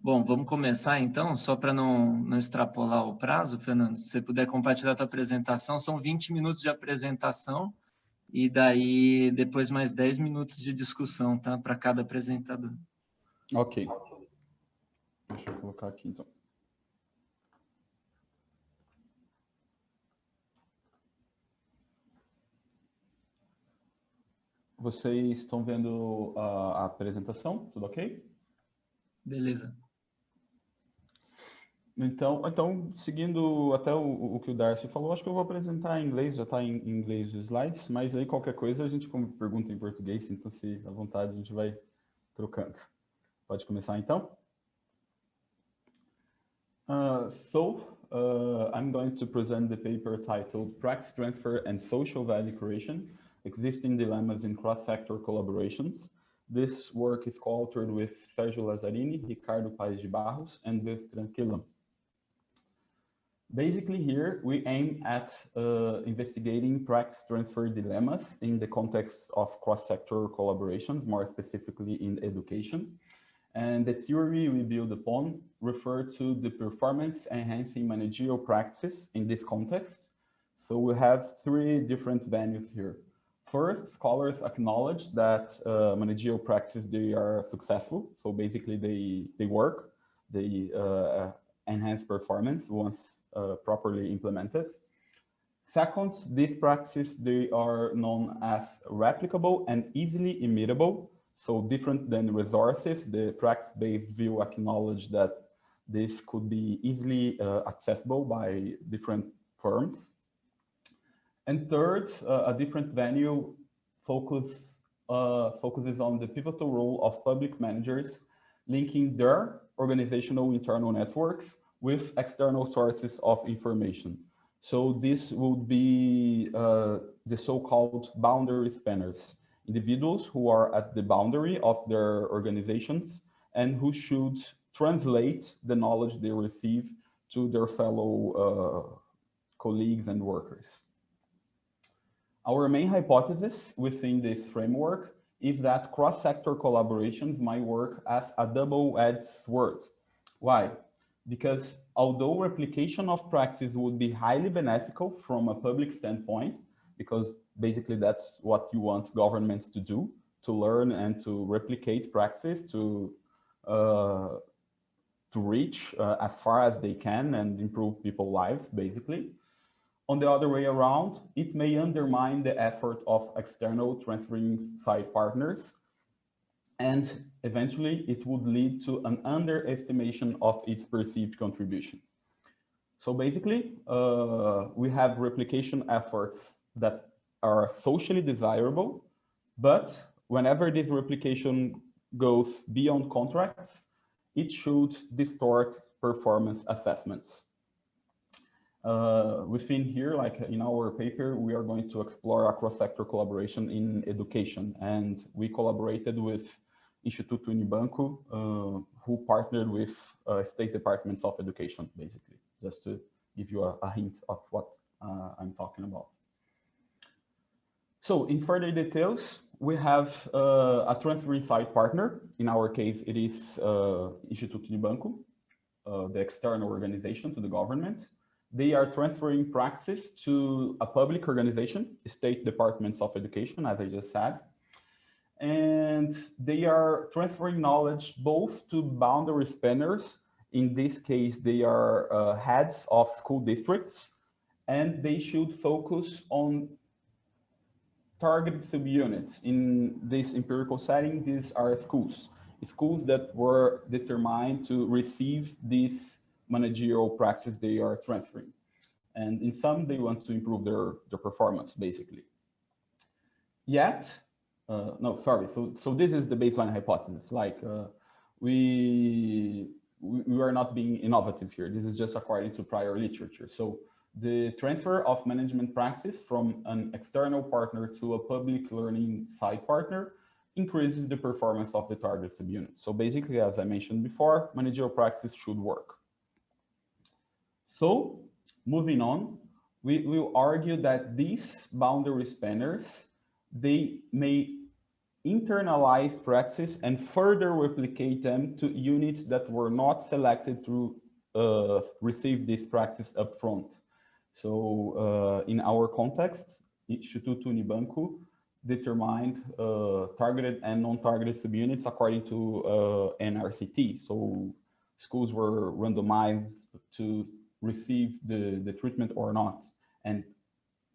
Bom, vamos começar então, só para não extrapolar o prazo, Fernando, se você puder compartilhar a tua apresentação, são 20 minutos de apresentação e daí depois mais 10 minutos de discussão, tá? Para cada apresentador. Ok. Deixa eu colocar aqui então. Vocês estão vendo a apresentação? Tudo ok? Beleza. Então, seguindo até o que o Darcy falou, acho que eu vou apresentar em inglês, já está em inglês os slides, mas aí qualquer coisa a gente pergunta em português, então se à vontade a gente vai trocando. Pode começar então? I'm going to present the paper titled Practice Transfer and Social Value Creation, Existing Dilemmas in Cross-Sector Collaborations. This work is co-authored with Sergio Lazzarini, Ricardo Paes de Barros, and with Tranquillam. Basically here, we aim at investigating practice transfer dilemmas in the context of cross-sector collaborations, more specifically in education. And the theory we build upon refer to the performance-enhancing managerial practices in this context. So we have three different venues here. First, scholars acknowledge that managerial practices, they are successful. So basically they work, they enhance performance once properly implemented. Second, these practices, they are known as replicable and easily imitable. So different than resources, the practice-based view acknowledge that this could be easily accessible by different firms. And third, a different venue focuses on the pivotal role of public managers linking their organizational internal networks with external sources of information. So this would be the so-called boundary spanners, individuals who are at the boundary of their organizations and who should translate the knowledge they receive to their fellow colleagues and workers. Our main hypothesis within this framework is that cross-sector collaborations might work as a double-edged sword. Why? Because although replication of practice would be highly beneficial from a public standpoint, because basically that's what you want governments to do, to learn and to replicate practice, to reach as far as they can and improve people's lives, basically. On the other way around, it may undermine the effort of external transferring side partners, and eventually it would lead to an underestimation of its perceived contribution. So basically, we have replication efforts that are socially desirable, but whenever this replication goes beyond contracts, it should distort performance assessments. Within here, like in our paper, we are going to explore a cross-sector collaboration in education, and we collaborated with Instituto Unibanco, who partnered with state departments of education, basically, just to give you a hint of what I'm talking about. So in further details, we have a transferring side partner. In our case, it is Instituto Unibanco, the external organization to the government. They are transferring practice to a public organization, state departments of education, as I just said. And they are transferring knowledge both to boundary spanners. In this case, they are heads of school districts, and they should focus on targeted subunits. In this empirical setting, these are schools that were determined to receive this managerial practice they are transferring. And in some, they want to improve their performance, basically. Yet, so this is the baseline hypothesis. Like we are not being innovative here. This is just according to prior literature. So the transfer of management practice from an external partner to a public learning side partner increases the performance of the target subunit. So basically, as I mentioned before, managerial practice should work. So moving on, we will argue that these boundary spanners, they may internalize practice and further replicate them to units that were not selected to receive this practice upfront. So in our context, Instituto Unibanco determined targeted and non-targeted subunits according to NRCT. So schools were randomized to receive the treatment or not. And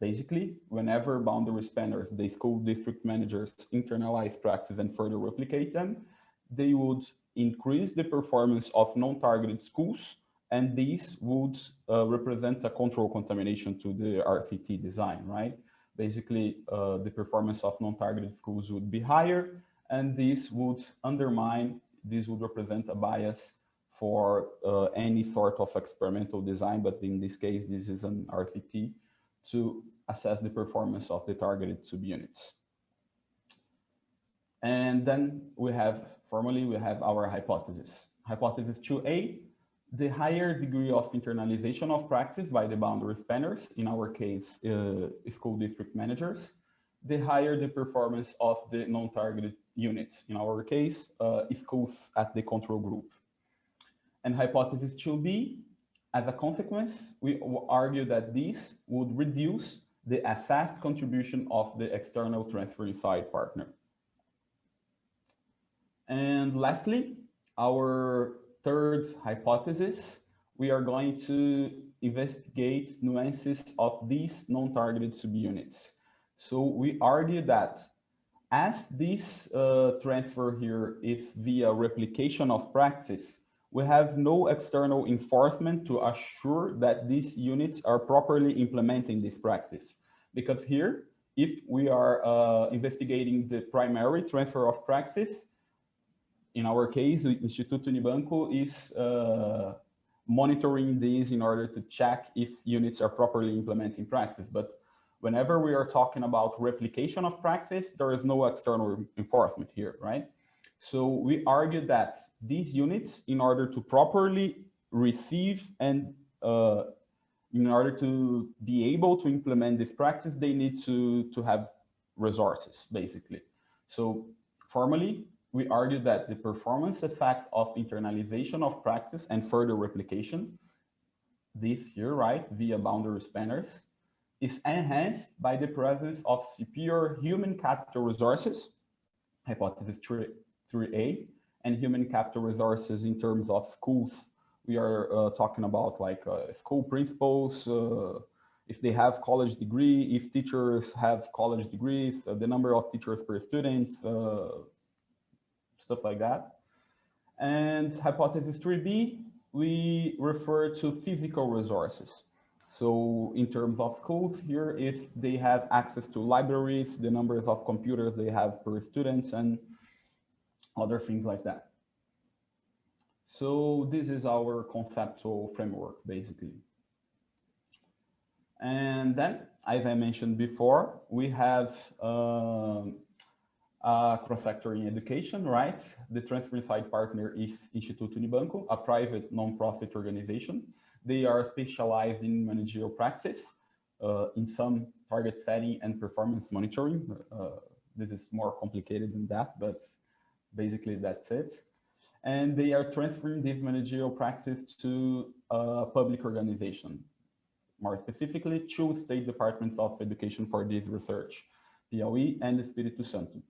basically, whenever boundary spanners, the school district managers internalize practice and further replicate them, they would increase the performance of non-targeted schools, and these would represent a control contamination to the RCT design, right? Basically, the performance of non-targeted schools would be higher, and this would represent a bias for any sort of experimental design, but in this case, this is an RCT to assess the performance of the targeted subunits. And then formally, we have our hypothesis. Hypothesis 2A, the higher degree of internalization of practice by the boundary spanners, in our case, school district managers, the higher the performance of the non-targeted units, in our case, schools at the control group. And hypothesis 2B, as a consequence, we argue that this would reduce the assessed contribution of the external transferring side partner. And lastly, our third hypothesis, we are going to investigate nuances of these non-targeted subunits. So we argue that as this transfer here is via replication of practice, we have no external enforcement to assure that these units are properly implementing this practice. Because here, if we are investigating the primary transfer of practice, in our case, Instituto Unibanco is monitoring these in order to check if units are properly implementing practice. But whenever we are talking about replication of practice, there is no external enforcement here, right? So we argue that these units, in order to properly receive and in order to be able to implement this practice, they need to have resources, basically. So formally, we argue that the performance effect of internalization of practice and further replication, this here, right, via boundary spanners, is enhanced by the presence of superior human capital resources, hypothesis 3A, and human capital resources in terms of schools. We are talking about like school principals, if they have college degree, if teachers have college degrees, the number of teachers per student, stuff like that. And hypothesis 3B, we refer to physical resources. So in terms of schools here, if they have access to libraries, the numbers of computers they have per students, and other things like that. So this is our conceptual framework, basically. And then, as I mentioned before, we have cross-sector in education, right? The transferring side partner is Instituto Unibanco, a private non-profit organization. They are specialized in managerial practice, in some target setting and performance monitoring. This is more complicated than that, but basically that's it. And they are transferring this managerial practice to a public organization, more specifically, two state departments of education for this research, Piauí and Espírito Santo.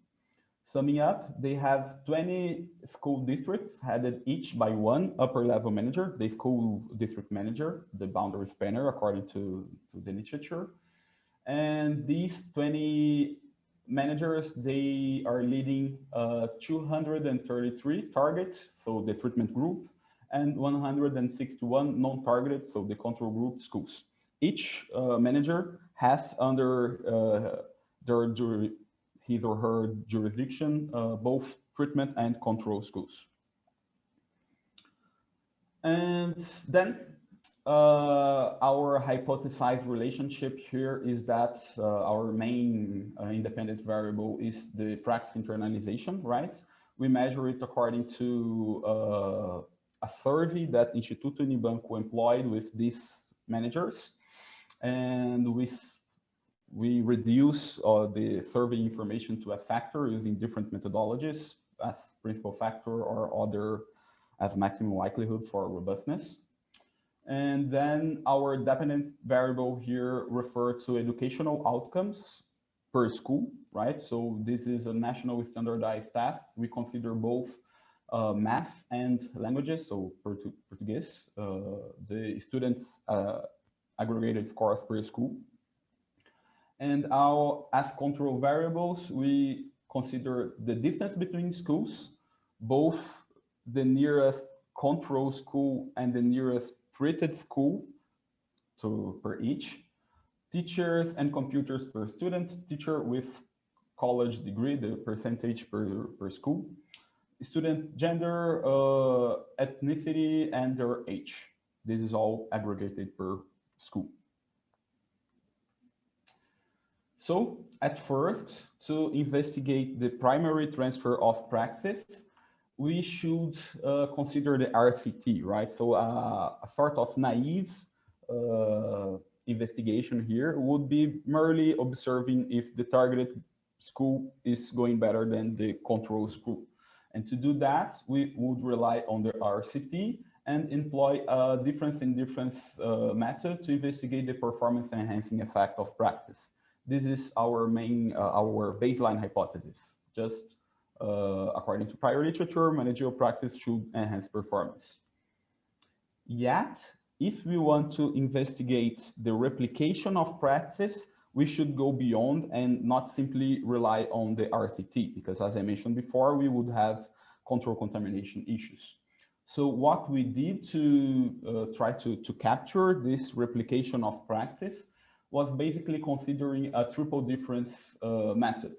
Summing up, they have 20 school districts headed each by one upper level manager, the school district manager, the boundary spanner, according to the literature. And these 20 managers, they are leading 233 targets, so the treatment group, and 161 non-targeted, so the control group schools. Each manager has under his or her jurisdiction both treatment and control schools. And then our hypothesized relationship here is that our main independent variable is the practice internalization, right? We measure it according to a survey that Instituto Unibanco employed with these managers. And we reduce the survey information to a factor using different methodologies as principal factor or other as maximum likelihood for robustness. And then our dependent variable here refer to educational outcomes per school, right? So this is a national standardized test. We consider both math and languages, so Portuguese, the students' aggregated scores per school. And as control variables, we consider the distance between schools, both the nearest control school and the nearest treated school per each, teachers and computers per student, teacher with college degree, the percentage per school, student gender, ethnicity, and their age. This is all aggregated per school. So at first, to investigate the primary transfer of practice, we should consider the RCT, right? So a sort of naive investigation here would be merely observing if the targeted school is going better than the control school. And to do that, we would rely on the RCT and employ a difference in difference method to investigate the performance enhancing effect of practice. This is our main, our baseline hypothesis. Just according to prior literature, managerial practice should enhance performance. Yet, if we want to investigate the replication of practice, we should go beyond and not simply rely on the RCT, because as I mentioned before, we would have control contamination issues. So what we did to try to capture this replication of practice was basically considering a triple difference method.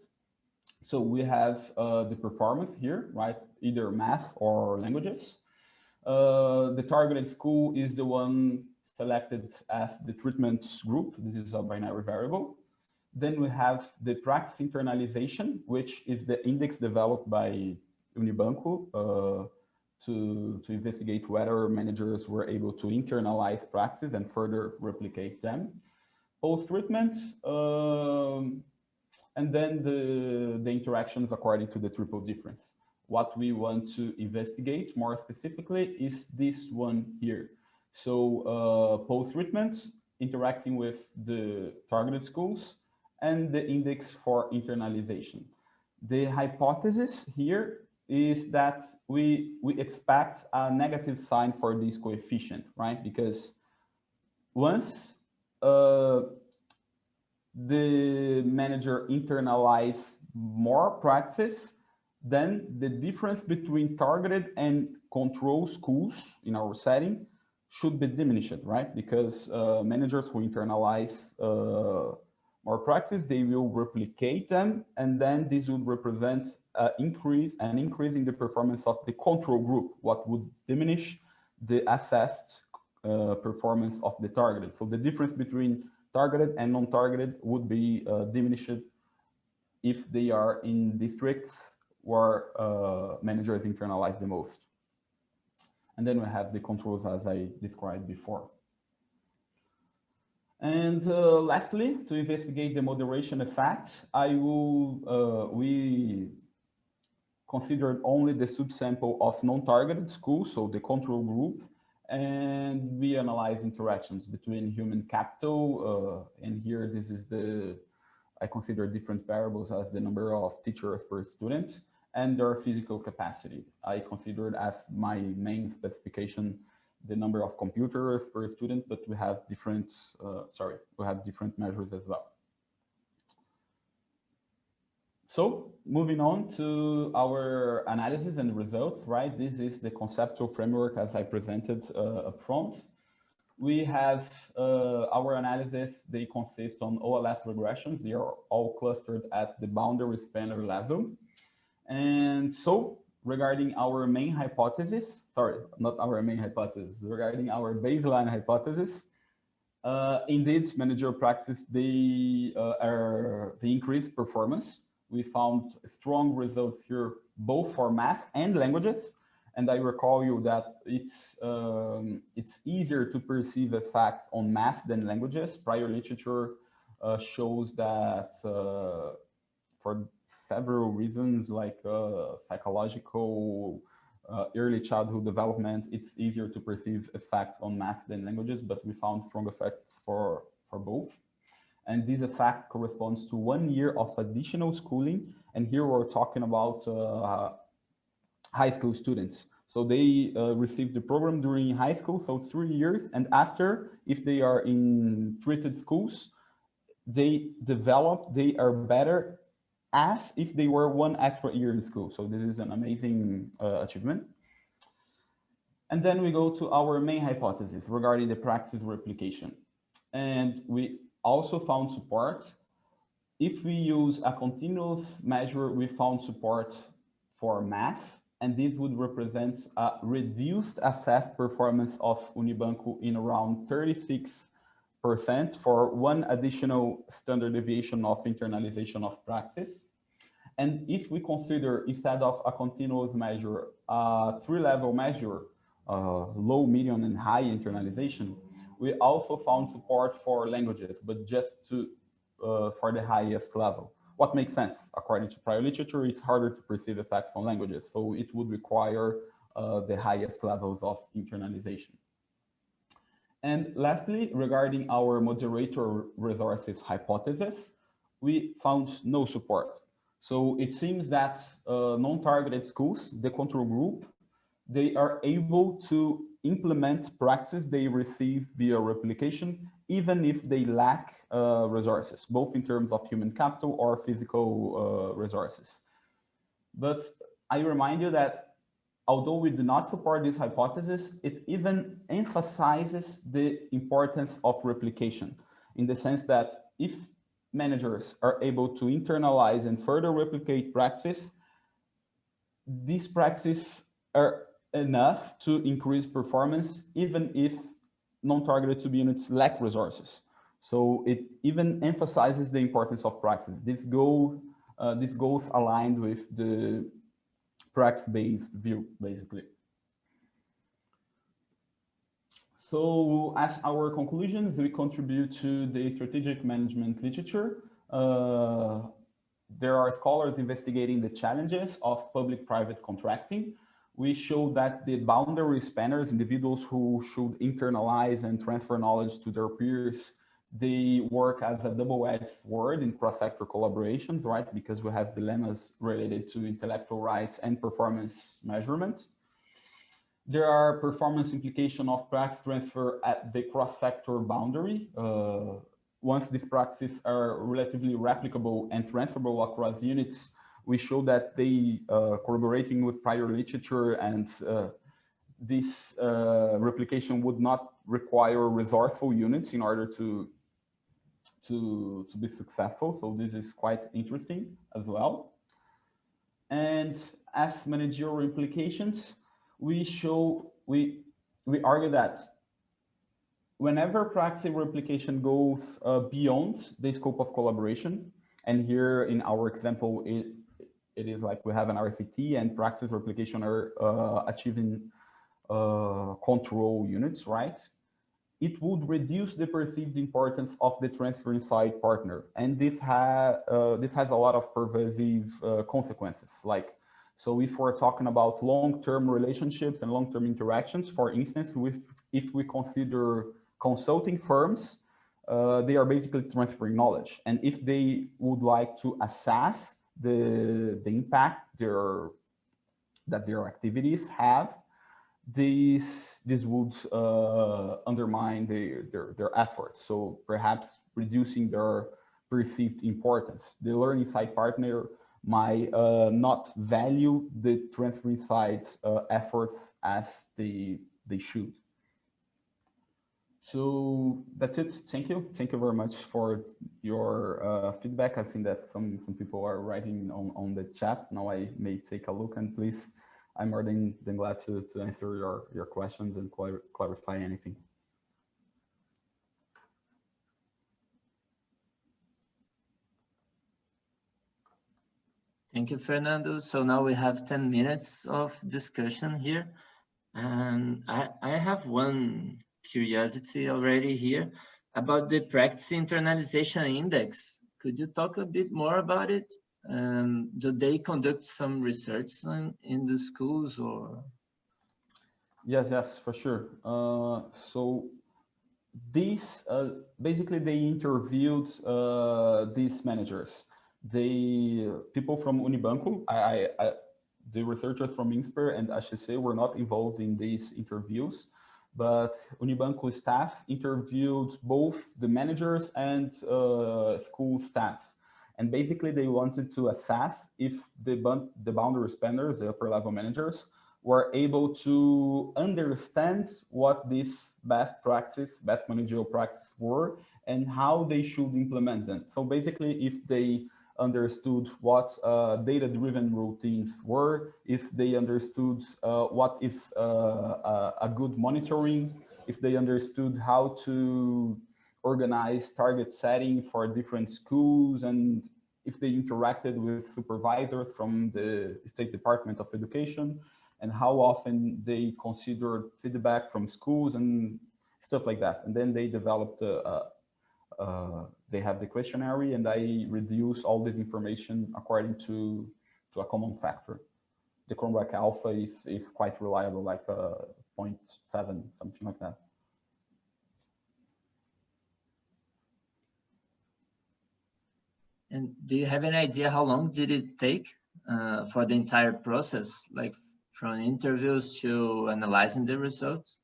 So we have the performance here, right? Either math or languages. The targeted school is the one selected as the treatment group. This is a binary variable. Then we have the practice internalization, which is the index developed by Unibanco to investigate whether managers were able to internalize practice and further replicate them. Post-treatment, and then the interactions according to the triple difference. What we want to investigate more specifically is this one here. So post-treatment, interacting with the targeted schools, and the index for internalization. The hypothesis here is that we expect a negative sign for this coefficient, right? Because once the manager internalize more practice, then the difference between targeted and control schools in our setting should be diminished, right? Because managers who internalize more practice, they will replicate them, and then this would represent an increase in the performance of the control group, what would diminish the assessed performance of the targeted. So the difference between targeted and non-targeted would be diminished if they are in districts where managers internalize the most. And then we have the controls as I described before. And lastly, to investigate the moderation effect, we considered only the subsample of non-targeted schools, so the control group, and we analyze interactions between human capital, and here this is I consider different variables as the number of teachers per student and their physical capacity. I considered as my main specification the number of computers per student, but we have different, different measures as well. So moving on to our analysis and results, right? This is the conceptual framework as I presented up front. We have our analysis, they consist on OLS regressions. They are all clustered at the boundary spanner level. And so regarding our main hypothesis, regarding our baseline hypothesis, indeed, managerial practice, they increase performance. We found strong results here, both for math and languages. And I recall you that it's easier to perceive effects on math than languages. Prior literature shows that for several reasons, like psychological, early childhood development, it's easier to perceive effects on math than languages, but we found strong effects for both. And this effect corresponds to 1 year of additional schooling. And here we're talking about high school students. So they receive the program during high school, so 3 years. And after, if they are in treated schools, they are better as if they were 1 extra year in school. So this is an amazing achievement. And then we go to our main hypothesis regarding the praxis replication. And we also found support. If we use a continuous measure, we found support for math, and this would represent a reduced assessed performance of Unibanco in around 36% for 1 additional standard deviation of internalization of praxis. And if we consider, instead of a continuous measure, a 3-level measure, low, medium, and high internalization, we also found support for languages, but just for the highest level. What makes sense? According to prior literature, it's harder to perceive effects on languages, so it would require the highest levels of internalization. And lastly, regarding our moderator resources hypothesis, we found no support. So it seems that non-targeted schools, the control group, they are able to implement practice they receive via replication, even if they lack resources, both in terms of human capital or physical resources. But I remind you that although we do not support this hypothesis, it even emphasizes the importance of replication, in the sense that if managers are able to internalize and further replicate practice, these practices are enough to increase performance, even if non-targeted subunits lack resources. So it even emphasizes the importance of practice. This goes aligned with the practice-based view, basically. So as our conclusions, we contribute to the strategic management literature. There are scholars investigating the challenges of public-private contracting. We show that the boundary spanners, individuals who should internalize and transfer knowledge to their peers, they work as a double-edged sword in cross-sector collaborations, right? Because we have dilemmas related to intellectual rights and performance measurement. There are performance implications of practice transfer at the cross-sector boundary. Once these practices are relatively replicable and transferable across units, we show that they corroborating with prior literature, and this replication would not require resourceful units in order to be successful. So this is quite interesting as well. And as managerial implications, we argue that whenever practice replication goes beyond the scope of collaboration, and here in our example, it is like we have an RCT and practice replication are achieving control units, right? It would reduce the perceived importance of the transferring side partner. And this has a lot of pervasive consequences. Like, so if we're talking about long-term relationships and long-term interactions, for instance, if we consider consulting firms, they are basically transferring knowledge. And if they would like to assess the impact that their activities have, this would undermine their efforts. So perhaps reducing their perceived importance. The learning side partner might not value the transferring side efforts as they should. So that's it. Thank you. Thank you very much for your feedback. I've seen that some people are writing on the chat. Now I may take a look, and please, I'm more than glad to answer your questions and clarify anything. Thank you, Fernando. So now we have 10 minutes of discussion here. And I have one curiosity already here. about the practice internalization index. Could you talk a bit more about it? Do they conduct some research in the schools or? Yes, for sure. So these basically they interviewed these managers. People from Unibanco, the researchers from INSPER and HEC were not involved in these interviews, but Unibanco staff interviewed both the managers and school staff. And basically they wanted to assess if the boundary spenders, the upper level managers, were able to understand what these best managerial practice were and how they should implement them. So basically, if they understood what data-driven routines were, if they understood what is a good monitoring, if they understood how to organize target setting for different schools, and if they interacted with supervisors from the State Department of Education, and how often they considered feedback from schools and stuff like that. And then they developed, they have the questionnaire, and I reduce all this information according to a common factor. The Cronbach alpha is quite reliable, like 0.7, something like that. And do you have any idea how long did it take for the entire process, like from interviews to analyzing the results?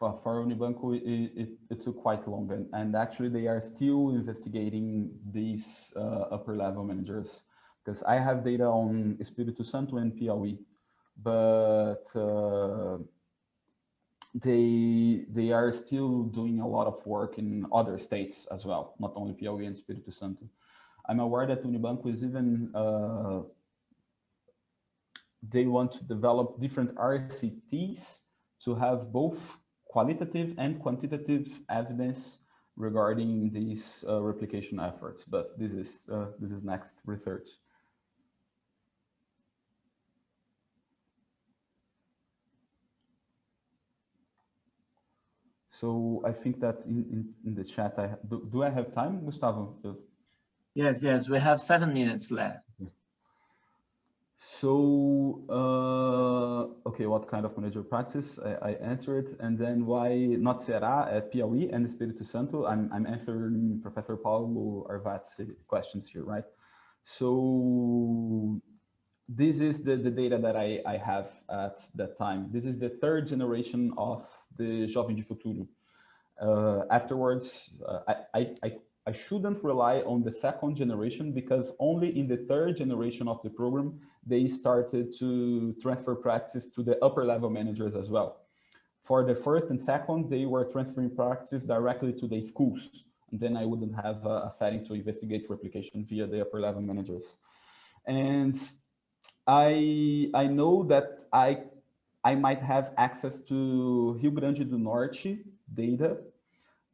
For Unibanco, it took quite long, and actually they are still investigating these upper level managers, because I have data on Espírito Santo and Piauí, but they are still doing a lot of work in other states as well, not only Piauí and Espírito Santo. I'm aware that Unibanco is even they want to develop different RCTs to have both qualitative and quantitative evidence regarding these replication efforts. But this is next research. So I think that in the chat, do I have time, Gustavo? Yes, we have 7 minutes left. So, okay, what kind of managerial practice? I answered, and then why not Ceará, Piauí, and Espírito Santo? I'm answering Professor Paulo Arvat's questions here, right? So this is the data that I have at that time. This is the third generation of the Jovem de Futuro. Afterwards, I shouldn't rely on the second generation, because only in the third generation of the program, they started to transfer practice to the upper level managers as well. For the first and second, they were transferring practice directly to the schools. And then I wouldn't have a setting to investigate replication via the upper level managers. And I know that I might have access to Rio Grande do Norte data,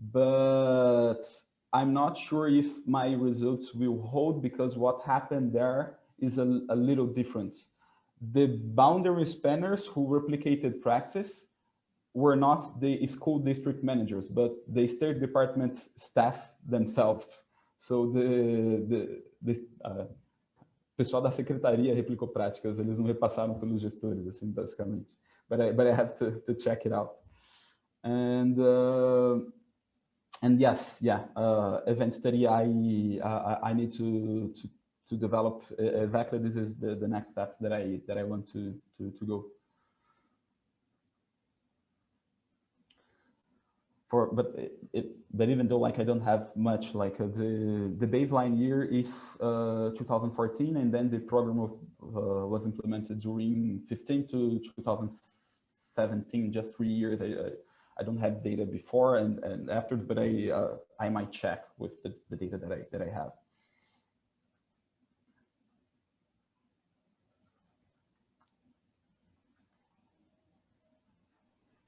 but I'm not sure if my results will hold, because what happened there is a little different. The boundary spanners who replicated praxis were not the school district managers, but the State Department staff themselves. So the pessoal da secretaria replicou práticas, eles não repassaram pelos gestores, assim, basicamente. But I have to check it out. And yes, yeah, event study. I need to develop exactly. This is the next steps that I want to go. But even though like I don't have much, like the baseline year is 2014, and then the program was implemented during 15 to 2017, just 3 years. I don't have data before and after, but I might check with the data that I have.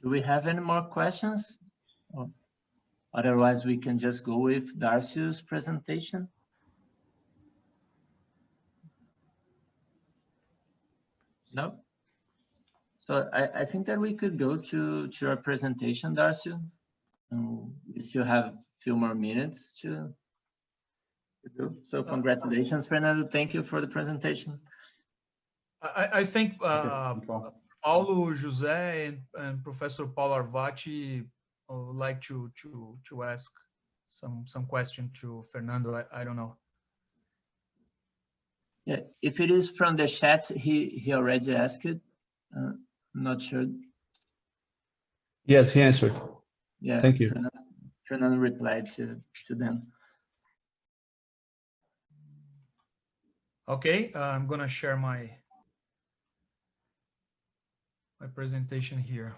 Do we have any more questions? Otherwise, we can just go with Darcy's presentation. No? So I think that we could go to your presentation, Darcy. We still have a few more minutes to do. So congratulations, Fernando. Thank you for the presentation. I think Paulo, José, and Professor Paulo Arvati would like to ask some question to Fernando. I don't know. Yeah, if it is from the chat, he already asked it. I'm not sure. Yes, he answered. Yeah, thank you. Fernando replied to them. Okay, I'm gonna share my presentation here.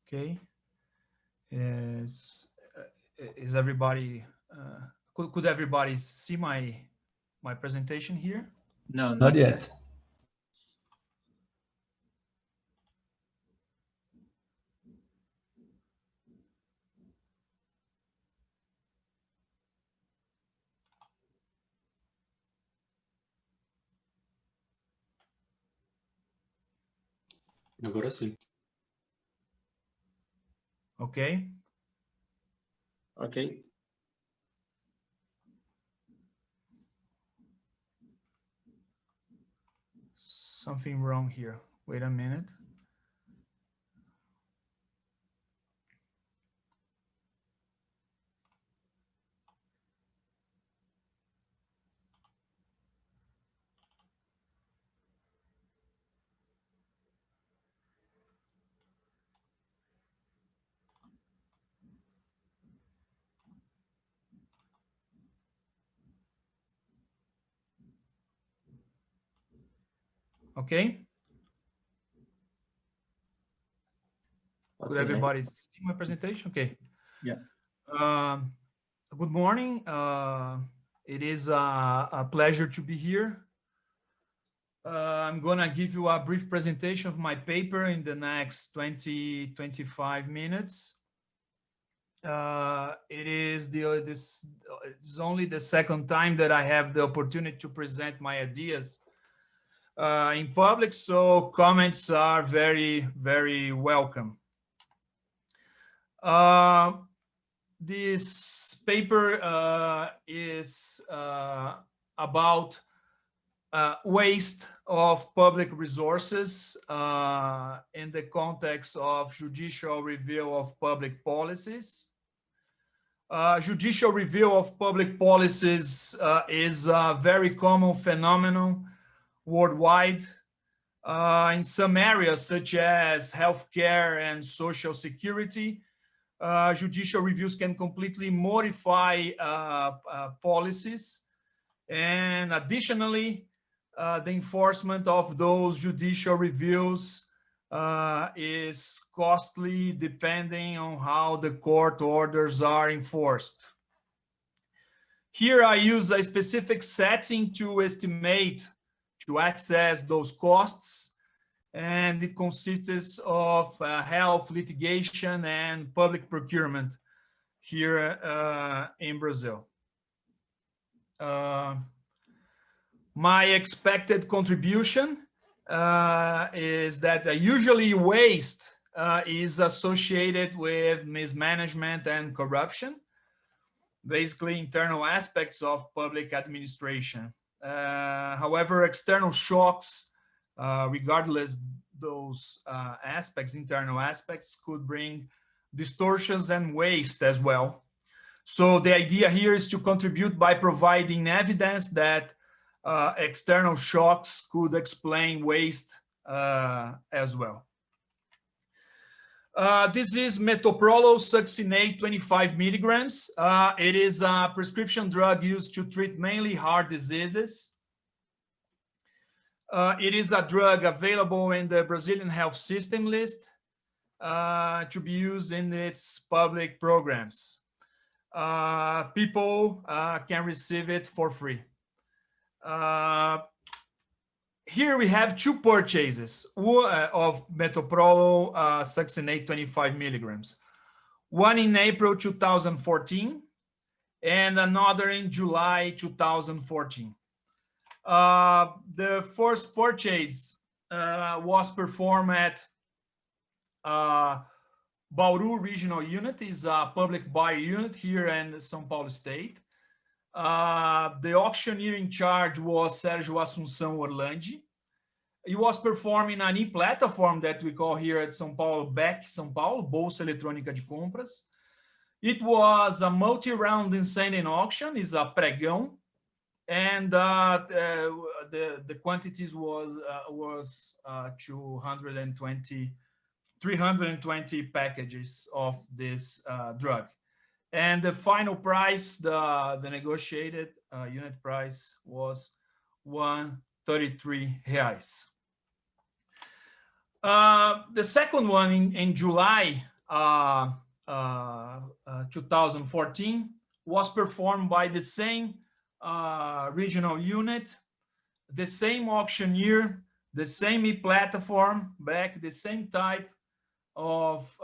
Okay, is everybody? Could everybody see my presentation here? No, Not yet. Agora sim. Okay. Okay. Something wrong here. Wait a minute. Okay. Could everybody see my presentation? Okay. Yeah. Good morning. It is a pleasure to be here. I'm gonna give you a brief presentation of my paper in the next 20-25 minutes. It is this is only the second time that I have the opportunity to present my ideas in public, so comments are very, very welcome. This paper is about waste of public resources in the context of judicial review of public policies. Judicial review of public policies is a very common phenomenon worldwide. In some areas, such as healthcare and social security, judicial reviews can completely modify policies. And additionally, the enforcement of those judicial reviews is costly depending on how the court orders are enforced. Here I use a specific setting to estimate, to access those costs, and it consists of health litigation and public procurement here in Brazil. My expected contribution is that usually waste is associated with mismanagement and corruption, basically internal aspects of public administration. However, external shocks, regardless those aspects, internal aspects, could bring distortions and waste as well. So the idea here is to contribute by providing evidence that external shocks could explain waste as well. This is metoprolol succinate 25 milligrams. It is a prescription drug used to treat mainly heart diseases. It is a drug available in the Brazilian health system list to be used in its public programs. People can receive it for free. Here we have two purchases of metoprolol succinate 25 milligrams. One in April 2014 and another in July 2014. The first purchase was performed at Bauru Regional Unit is a public buyer unit here in São Paulo State. The auctioneer in charge was Sérgio Assunção Orlandi. He was performing an e-platform that we call here at São Paulo, BEC São Paulo, Bolsa Eletrônica de Compras. It was a multi-round descending auction, is a pregão, and the quantities was 320 packages of this drug. And the final price, the negotiated unit price was 133 reais. The second one in July 2014 was performed by the same regional unit, the same auctioneer, the same e-platform, back the same type of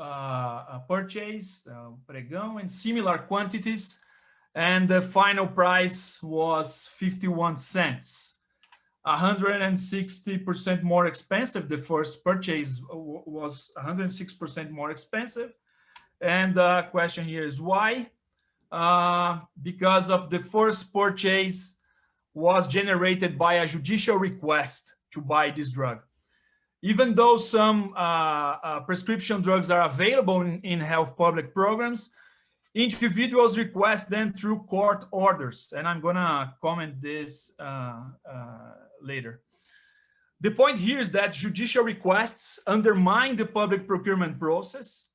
purchase, pregão, and similar quantities, and the final price was 51 cents. 160% more expensive. The first purchase was 106% more expensive. And the question here is why? Because of the first purchase was generated by a judicial request to buy this drug. Even though some prescription drugs are available in health public programs, individuals request them through court orders. And I'm gonna comment this later. The point here is that judicial requests undermine the public procurement process,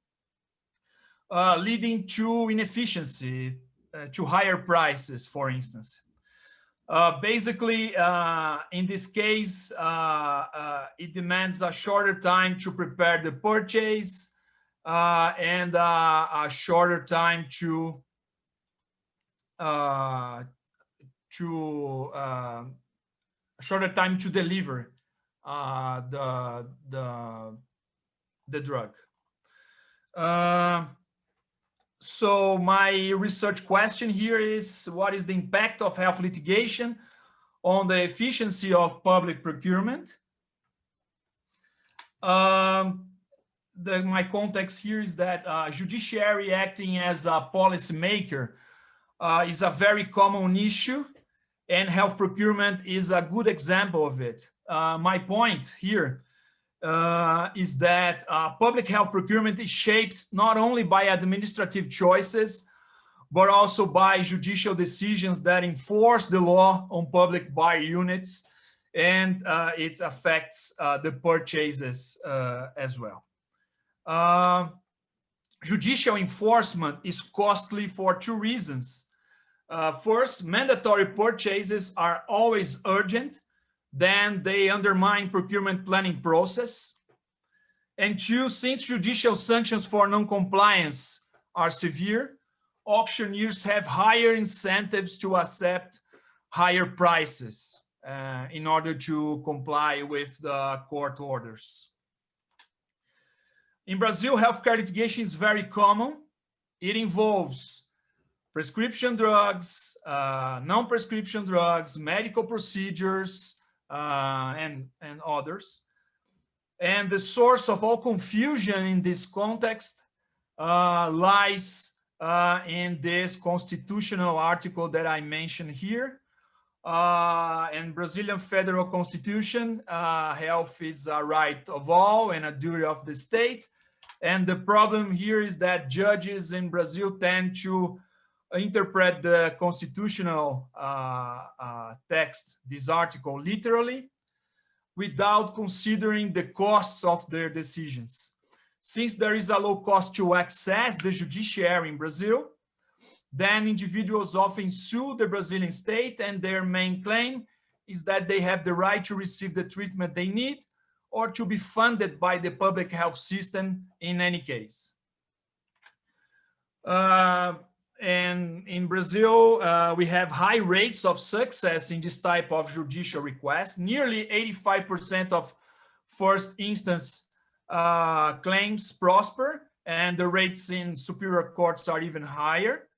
leading to inefficiency, to higher prices, for instance. Basically, in this case, it demands a shorter time to prepare the purchase and a shorter time to deliver the drug. So my research question here is, what is the impact of health litigation on the efficiency of public procurement? My context here is that judiciary acting as a policymaker is a very common issue, and health procurement is a good example of it. My point here is that public health procurement is shaped not only by administrative choices, but also by judicial decisions that enforce the law on public buyer units, and it affects the purchases as well. Judicial enforcement is costly for two reasons. First, mandatory purchases are always urgent, then they undermine procurement planning process. And two, since judicial sanctions for non-compliance are severe, auctioneers have higher incentives to accept higher prices in order to comply with the court orders. In Brazil, healthcare litigation is very common. It involves prescription drugs, non-prescription drugs, medical procedures, and others. And the source of all confusion in this context lies in this constitutional article that I mentioned here. In Brazilian Federal Constitution, health is a right of all and a duty of the state. And the problem here is that judges in Brazil tend to interpret the constitutional text, this article, literally, without considering the costs of their decisions. Since there is a low cost to access the judiciary in Brazil, then individuals often sue the Brazilian state, and their main claim is that they have the right to receive the treatment they need or to be funded by the public health system in any case. And in Brazil, we have high rates of success in this type of judicial request. Nearly 85% of first instance claims prosper, and the rates in superior courts are even higher.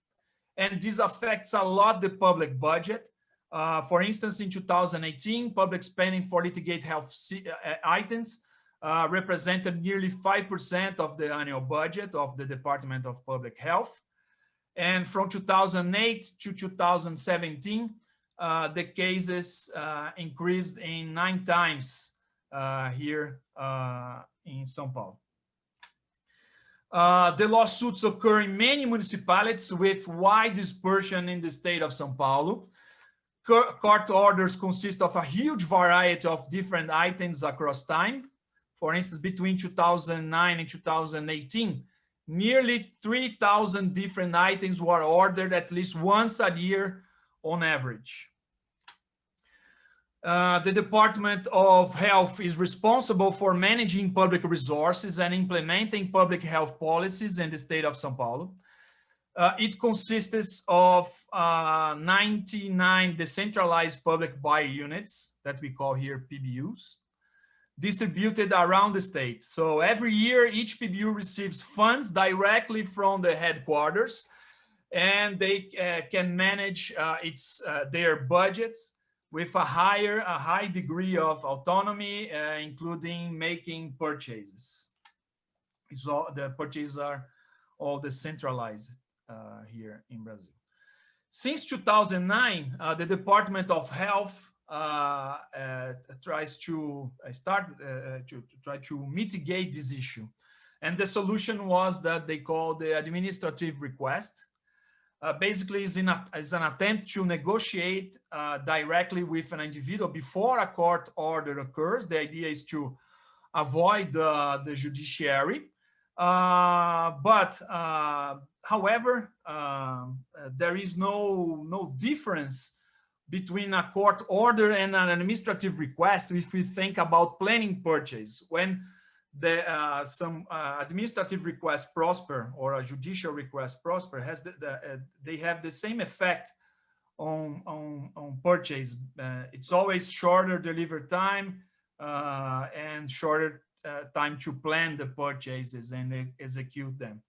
And this affects a lot the public budget. For instance, in 2018, public spending for litigate health items represented nearly 5% of the annual budget of the Department of Public Health. And from 2008 to 2017, the cases increased in 9 times here in São Paulo. The lawsuits occur in many municipalities with wide dispersion in the state of São Paulo. Court orders consist of a huge variety of different items across time. For instance, between 2009 and 2018, nearly 3,000 different items were ordered at least once a year on average. The Department of Health is responsible for managing public resources and implementing public health policies in the state of São Paulo. It consists of 99 decentralized public buy units that we call here PBUs, distributed around the state. So every year, each PBU receives funds directly from the headquarters, and they can manage their budgets with a high degree of autonomy, including making purchases. The purchases are all decentralized here in Brazil. Since 2009, the Department of Health tries to try to mitigate this issue, and the solution was that they call the administrative request. Basically, is an attempt to negotiate directly with an individual before a court order occurs. The idea is to avoid the judiciary. However, there is no difference between a court order and an administrative request if we think about planning purchase. When some administrative request prosper or a judicial request prosper, they have the same effect on purchase. It's always shorter delivery time and shorter time to plan the purchases and execute them.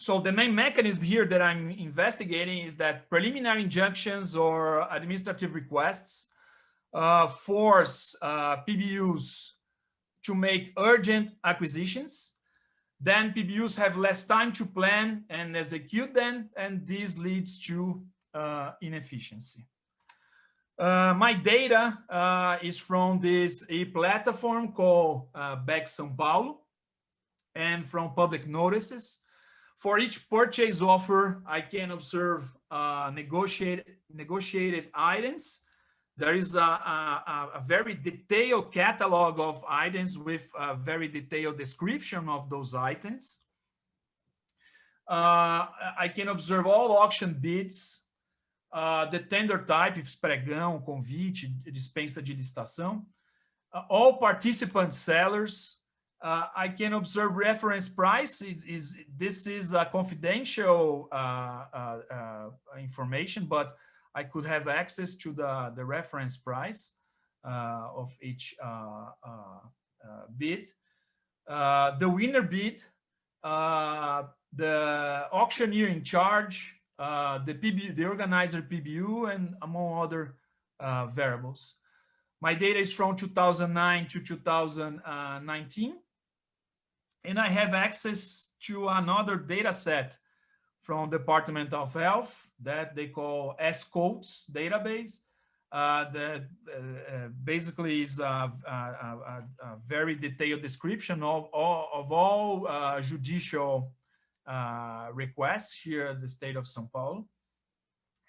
So the main mechanism here that I'm investigating is that preliminary injunctions or administrative requests force PBUs to make urgent acquisitions. Then PBUs have less time to plan and execute them, and this leads to inefficiency. My data is from this platform called Back São Paulo, and from public notices. For each purchase offer, I can observe negotiated items. There is a very detailed catalog of items with a very detailed description of those items. I can observe all auction bids, the tender type, if pregão, convite, dispensa de licitação, all participant sellers. I can observe reference price. This is a confidential information, but I could have access to the reference price of each bid, the winner bid, the auctioneer in charge, the organizer PBU, and among other variables. My data is from 2009 to 2019. And I have access to another data set from Department of Health that they call S-Codes database. That basically is a very detailed description of all judicial requests here in the state of São Paulo.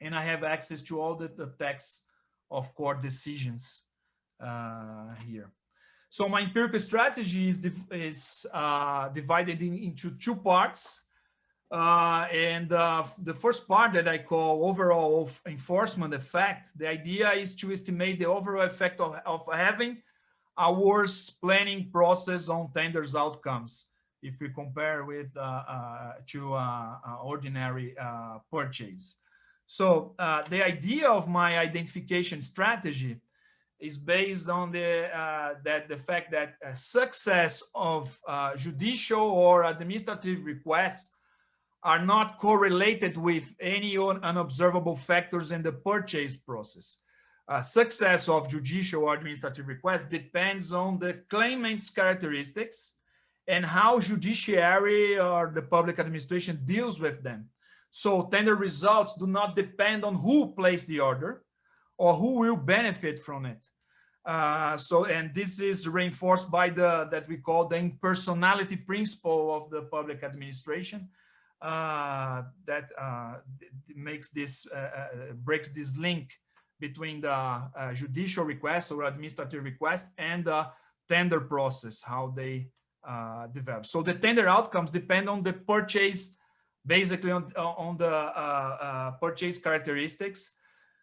And I have access to all the texts of court decisions here. So my empirical strategy is divided into 2 parts. The first part that I call overall enforcement effect, the idea is to estimate the overall effect of having a worse planning process on tenders outcomes if we compare with to ordinary purchase. So the idea of my identification strategy is based on the fact that success of judicial or administrative requests are not correlated with any unobservable factors in the purchase process. success of judicial or administrative requests depends on the claimant's characteristics and how judiciary or the public administration deals with them. So tender results do not depend on who placed the order or who will benefit from it. And this is reinforced by that we call the impersonality principle of the public administration, that makes this, breaks this link between the judicial request or administrative request and the tender process, how they develop. So the tender outcomes depend on the purchase, basically on the purchase characteristics,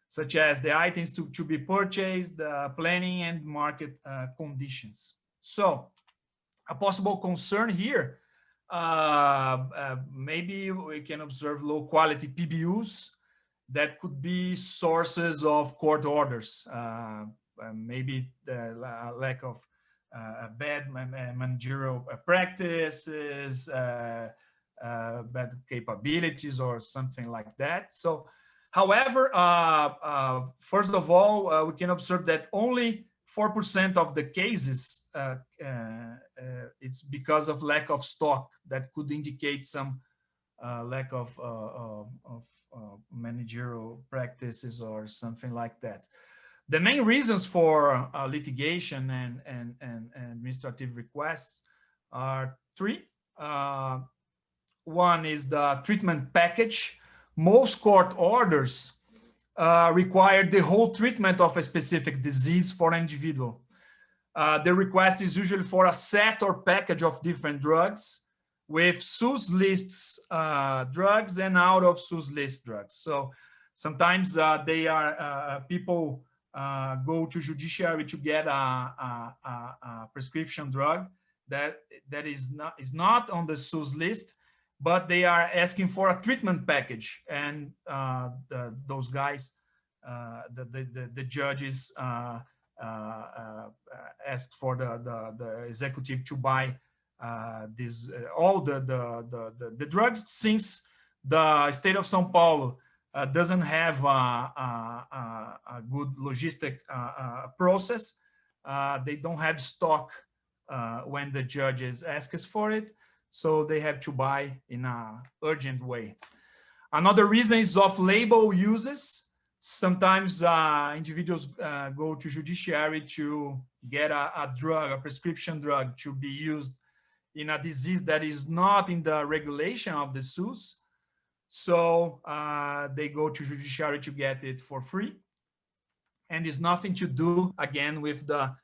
such as the items to be purchased, the planning and market conditions. So a possible concern here, maybe we can observe low quality PBUs that could be sources of court orders, maybe the lack of bad managerial practices, bad capabilities or something like that. So, however, first of all, we can observe that only 4% of the cases, it's because of lack of stock that could indicate some lack of managerial practices or something like that. The main reasons for litigation and administrative requests are three. One is the treatment package. Most court orders require the whole treatment of a specific disease for an individual. The request is usually for a set or package of different drugs with SUS lists drugs and out of SUS list drugs. So sometimes they are people go to judiciary to get a prescription drug that is not on the SUS list, but they are asking for a treatment package, and those guys, the judges ask for the executive to buy all the drugs, since the state of São Paulo doesn't have a good logistic process. They don't have stock when the judges asks for it, so they have to buy in an urgent way. Another reason is off-label uses. Sometimes individuals go to judiciary to get a drug, a prescription drug, to be used in a disease that is not in the regulation of the SUS. So they go to judiciary to get it for free, and it's nothing to do again with the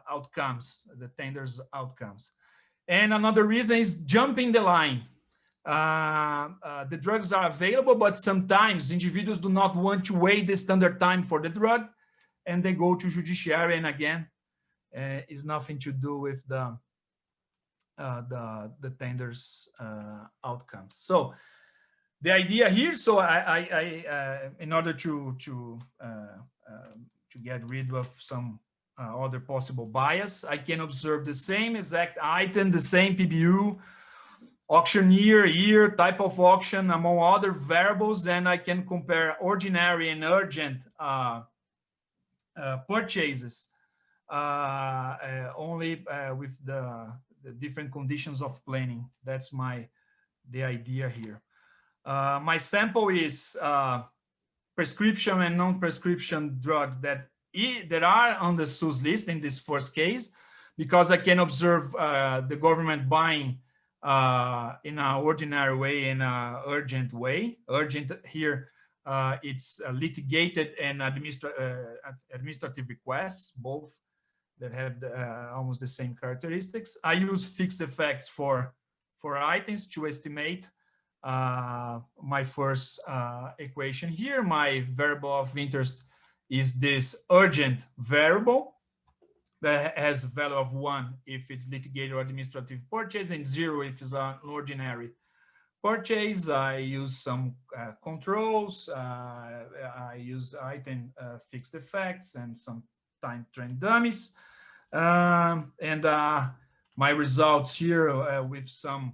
outcomes, the tender's outcomes. And another reason is jumping the line. The drugs are available, but sometimes individuals do not want to wait the standard time for the drug, and they go to judiciary, and again, it's nothing to do with the tender's outcomes. So the idea here, so I in order to get rid of some other possible bias, I can observe the same exact item, the same PBU, auctioneer, year, type of auction, among other variables, and I can compare ordinary and urgent purchases only with the different conditions of planning. That's the idea here. My sample is prescription and non-prescription drugs that are on the SUS list in this first case, because I can observe the government buying in an ordinary way, in an urgent way. Urgent here, it's litigated and administrative requests, both that have almost the same characteristics. I use fixed effects for items to estimate my first equation here. My variable of interest is this urgent variable that has a value of 1 if it's litigated or administrative purchase, and 0 if it's an ordinary purchase. I use some controls. I use item fixed effects and some time trend dummies. And my results here with some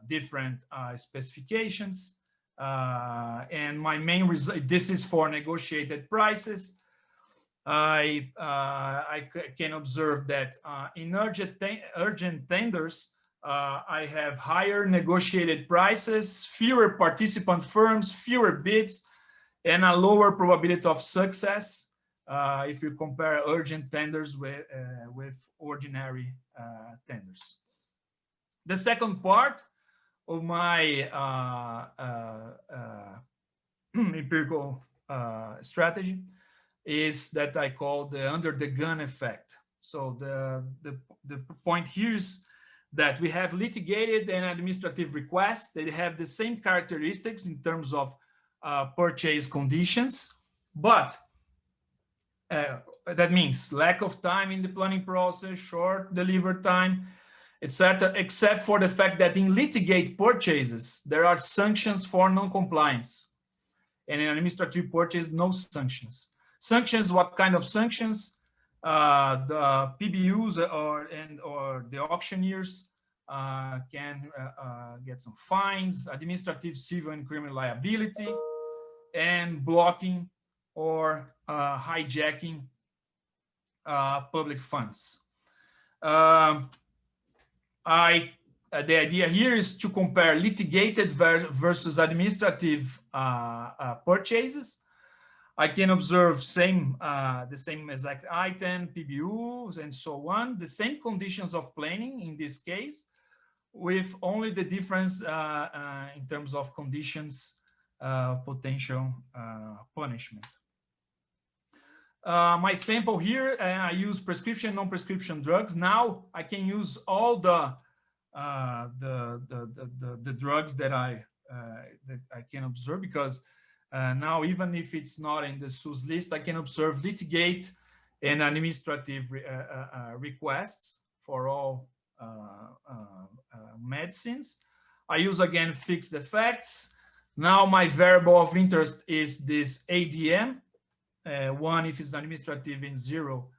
different specifications And my main result, this is for negotiated prices. I can observe that in urgent tenders, I have higher negotiated prices, fewer participant firms, fewer bids, and a lower probability of success if you compare urgent tenders with ordinary tenders. The second part of my empirical strategy is that I call the under the gun effect. So the point here is that we have litigated and administrative requests. They have the same characteristics in terms of purchase conditions, but that means lack of time in the planning process, short delivery time, etc., except for the fact that in litigate purchases, there are sanctions for non-compliance. And in administrative purchase, no sanctions. Sanctions, what kind of sanctions? The PBUs or the auctioneers can get some fines, administrative, civil, and criminal liability, and blocking or hijacking public funds. The idea here is to compare litigated versus administrative purchases. I can observe the same exact item, PBUs, and so on, the same conditions of planning in this case, with only the difference in terms of conditions, potential punishment. My sample here, I use prescription, non-prescription drugs. Now I can use all the drugs that I can observe, because now, even if it's not in the SUS list, I can observe litigate and administrative requests for all medicines. I use again fixed effects. Now my variable of interest is this ADM, 1 if it's administrative and 0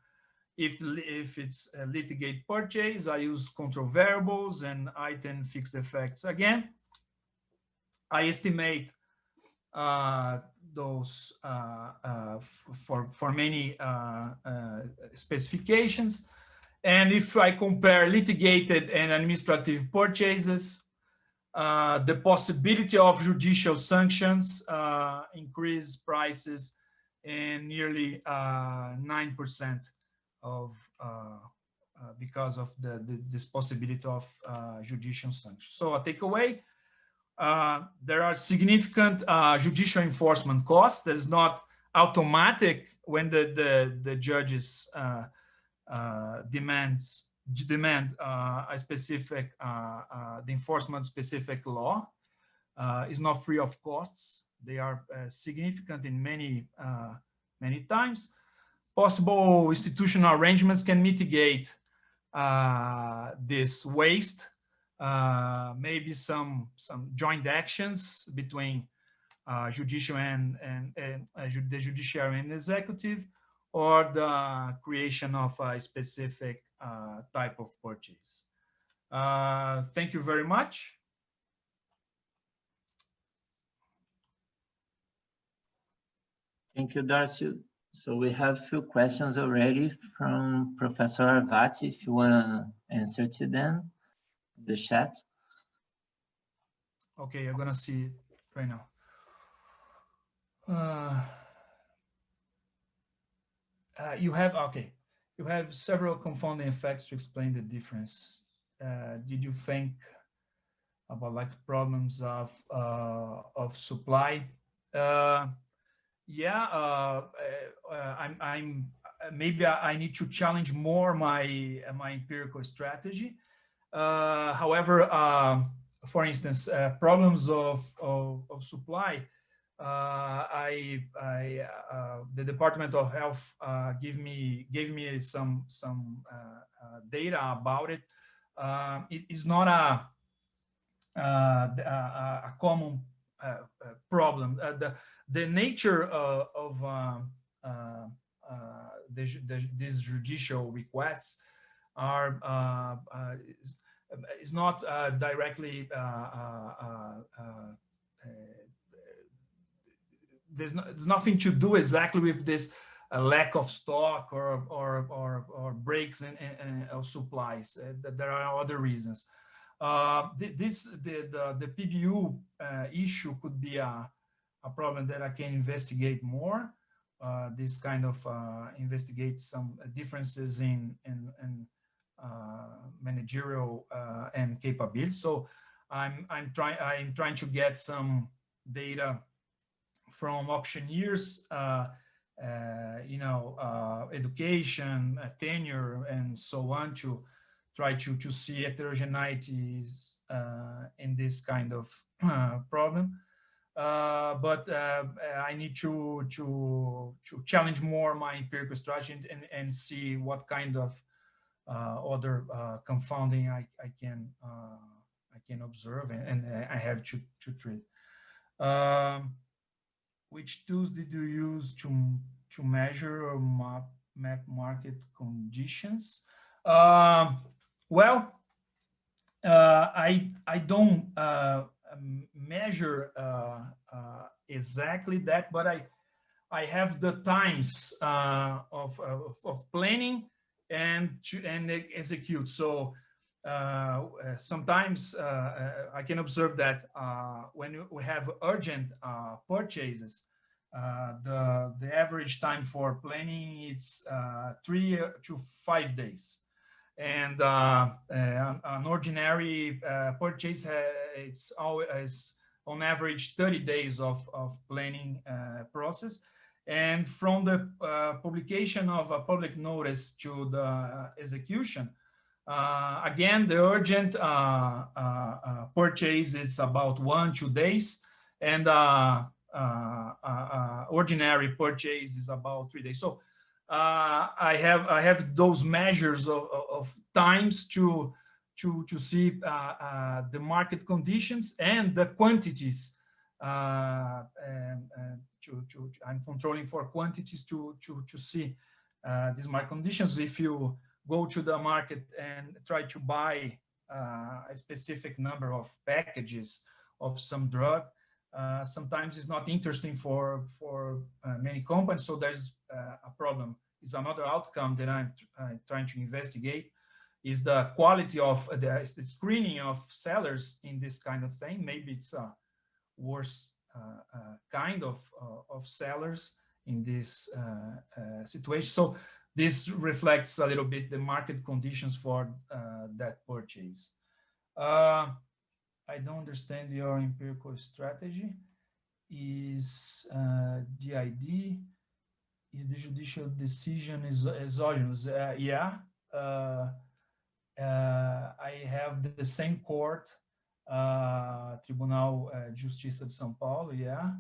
if it's a litigate purchase. I use control variables and item fixed effects again. I estimate those for many specifications. And if I compare litigated and administrative purchases, the possibility of judicial sanctions increase prices in nearly 9% of because of this possibility of judicial sanctions. So a takeaway: there are significant judicial enforcement costs. That is not automatic when the judges demand a specific the enforcement specific law is not free of costs. They are significant in many times. Possible institutional arrangements can mitigate this waste. Maybe some joint actions between judicial and the judiciary and executive, or the creation of a specific type of purchase. Thank you very much. Thank you, Darcy. So we have a few questions already from Professor Arvati, if you want to answer to them, the chat. Okay, I'm gonna see it right now. You have several confounding effects to explain the difference. Did you think about like problems of supply? Maybe I need to challenge more my empirical strategy. However, for instance, problems of supply, the Department of Health gave me some data about it. It is not a common problem. The nature of these judicial requests is not directly there's nothing to do exactly with this lack of stock or breaks in of supplies. There are other reasons. The PBU issue could be a problem that I can investigate more. This kind of investigate some differences in managerial and capability. So I'm trying to get some data from auctioneers, education, tenure, and so on, to try to see heterogeneities in this kind of problem. But I need to challenge more my empirical strategy and see what kind of other confounding I can observe and I have to treat. Which tools did you use to measure or map market conditions? Well, I don't measure exactly that, but I have the times of planning and execute. So sometimes I can observe that when we have urgent purchases, the average time for planning is 3 to 5 days. And an ordinary purchase, it's always on average 30 days of planning process. And from the publication of a public notice to the execution, again, the urgent purchase is about 1-2 days, and ordinary purchase is about 3 days. So I have those measures of times to see the market conditions and the quantities. I'm controlling for quantities to see these market conditions. If you go to the market and try to buy a specific number of packages of some drug, sometimes it's not interesting for many companies. So there's a problem. Is another outcome that I'm trying to investigate, is the quality of the screening of sellers in this kind of thing. Maybe it's a worse kind of sellers in this situation. So this reflects a little bit the market conditions for that purchase. I don't understand your empirical strategy. Is DID, is the judicial decision is exogenous? Yeah. I have the same court, Tribunal Justiça de São Paulo. Yeah.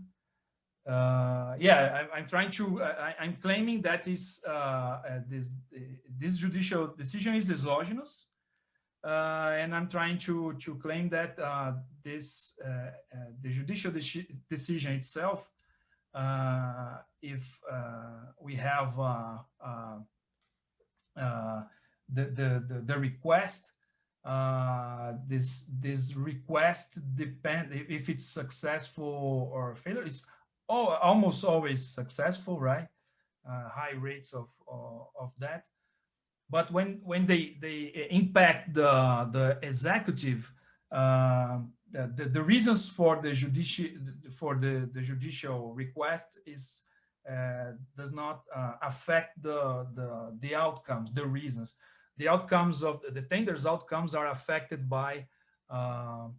Yeah, I'm trying to, I'm claiming that is this judicial decision is exogenous, and I'm trying to claim that the judicial decision itself, if we have the request, this request depend if it's successful or failure. It's almost always successful, right? High rates of that. But when they impact the executive, the reasons for the judicial request is does not affect the outcomes, the reasons. The outcomes of the tender's outcomes are affected by the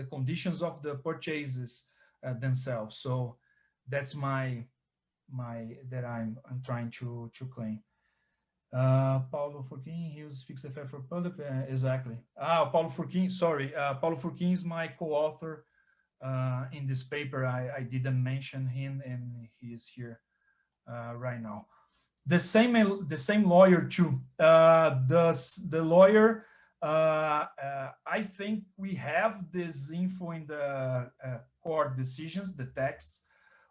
conditions of the purchases themselves. So that's I'm trying to claim. Paulo Furquim, he was fixed effect for public, exactly. Paulo Furquim, sorry, Paulo Furquim is my co-author in this paper. I didn't mention him, and he is here right now. The same lawyer too. The lawyer, I think we have this info in the court decisions, the texts,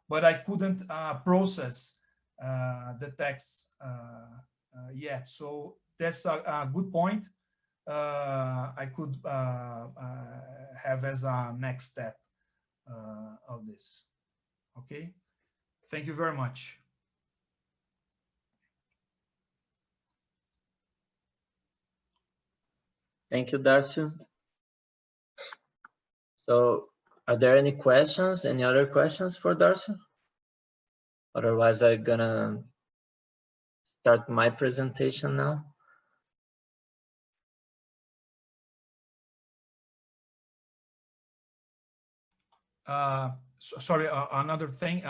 but I couldn't process the texts yet. So that's a good point. I could have as a next step of this. Okay, thank you very much. Thank you, Darcy. So are there any questions, any other questions for Darcy? Otherwise, I'm gonna start my presentation now. Sorry, another thing,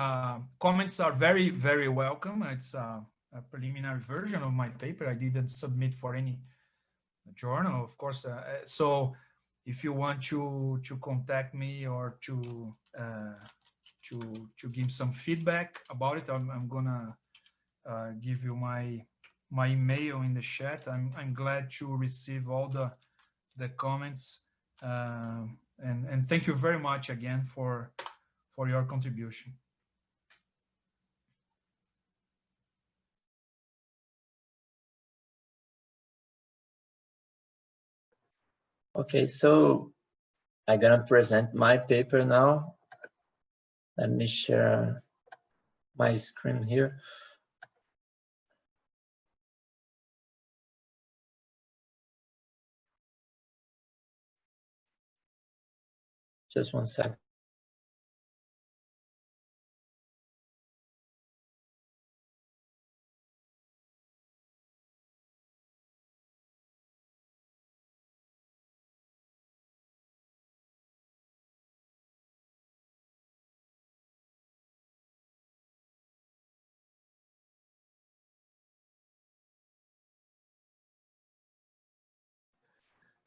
comments are very, very welcome. It's a preliminary version of my paper. I didn't submit for any journal, of course. So if you want to contact me or to give some feedback about it, I'm gonna give you my email in the chat. I'm glad to receive all the comments, and thank you very much again for your contribution. Okay, so I'm gonna present my paper now. Let me share my screen here. Just one sec.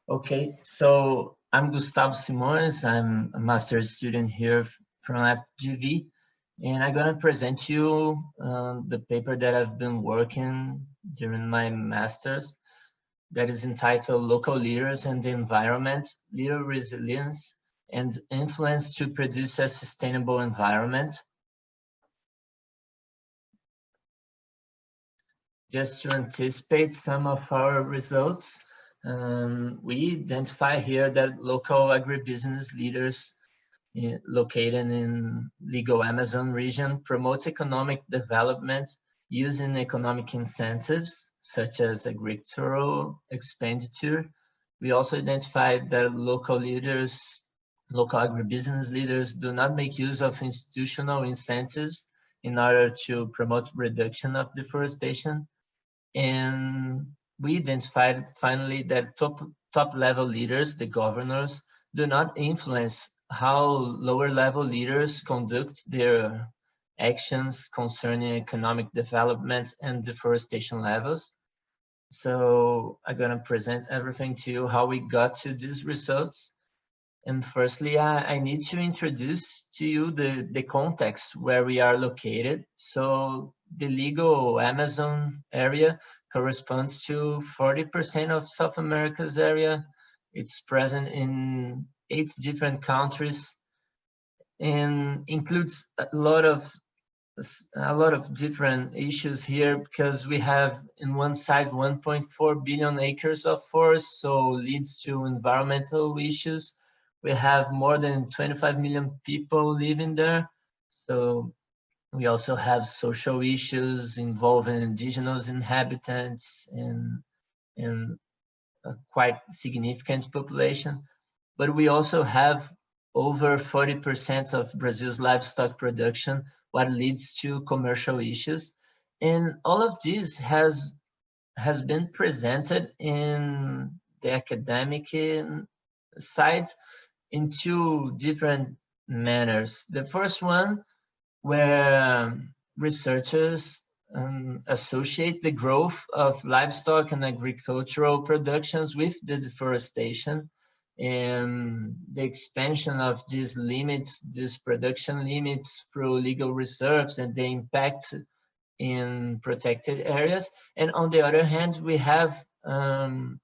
Okay, so I'm Gustavo Simões. I'm a master's student here from FGV, and I'm gonna present you the paper that I've been working during my master's that is entitled Local Leaders and the Environment, Leader Resilience and Influence to Produce a Sustainable Environment. Just to anticipate some of our results, we identify here that local agribusiness leaders located in legal Amazon region promote economic development using economic incentives such as agricultural expenditure. We also identify that local agribusiness leaders do not make use of institutional incentives in order to promote reduction of deforestation. And we identified finally that top level leaders, the governors, do not influence how lower level leaders conduct their actions concerning economic development and deforestation levels. So I'm gonna present everything to you, how we got to these results. And firstly, I need to introduce to you the context where we are located. So the legal Amazon area corresponds to 40% of South America's area. It's present in 8 different countries and includes a lot of different issues here, because we have in one side 1.4 billion acres of forest, so leads to environmental issues. We have more than 25 million people living there, so we also have social issues involving indigenous inhabitants and a quite significant population. But we also have over 40% of Brazil's livestock production, what leads to commercial issues. And all of this has been presented in the academic side in 2 different manners. The first one, where researchers associate the growth of livestock and agricultural productions with the deforestation and the expansion of these limits, these production limits through legal reserves and the impact in protected areas. And on the other hand, we have other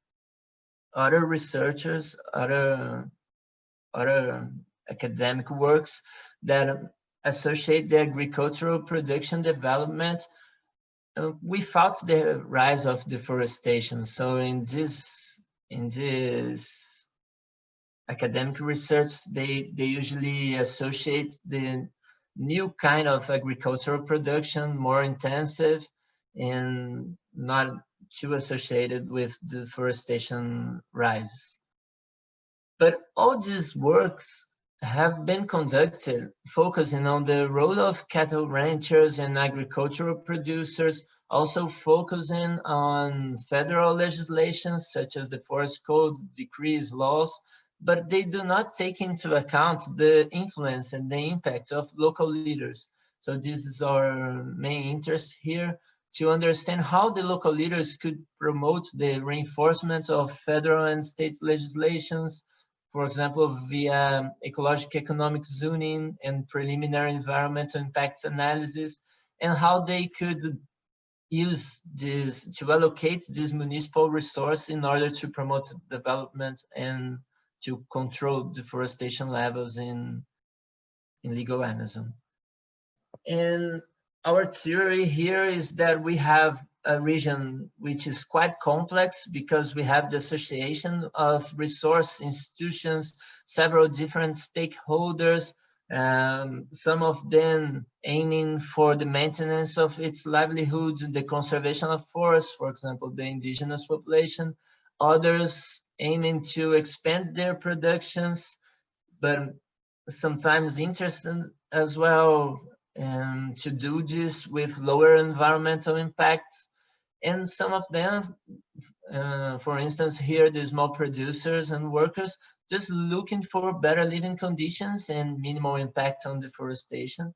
researchers, other academic works that associate the agricultural production development without the rise of deforestation. So in this academic research, they usually associate the new kind of agricultural production, more intensive and not too associated with deforestation rise. But all these works have been conducted focusing on the role of cattle ranchers and agricultural producers, also focusing on federal legislations such as the Forest Code, decrees, laws, but they do not take into account the influence and the impact of local leaders. So this is our main interest here, to understand how the local leaders could promote the reinforcement of federal and state legislations, for example, via ecological economic zoning and preliminary environmental impact analysis, and how they could use this to allocate this municipal resource in order to promote development and to control deforestation levels in legal Amazon. And our theory here is that we have a region which is quite complex because we have the association of resource institutions, several different stakeholders, some of them aiming for the maintenance of its livelihood, the conservation of forests, for example, the indigenous population, others aiming to expand their productions, but sometimes interested as well to do this with lower environmental impacts. And some of them, for instance, here, the small producers and workers, just looking for better living conditions and minimal impact on deforestation.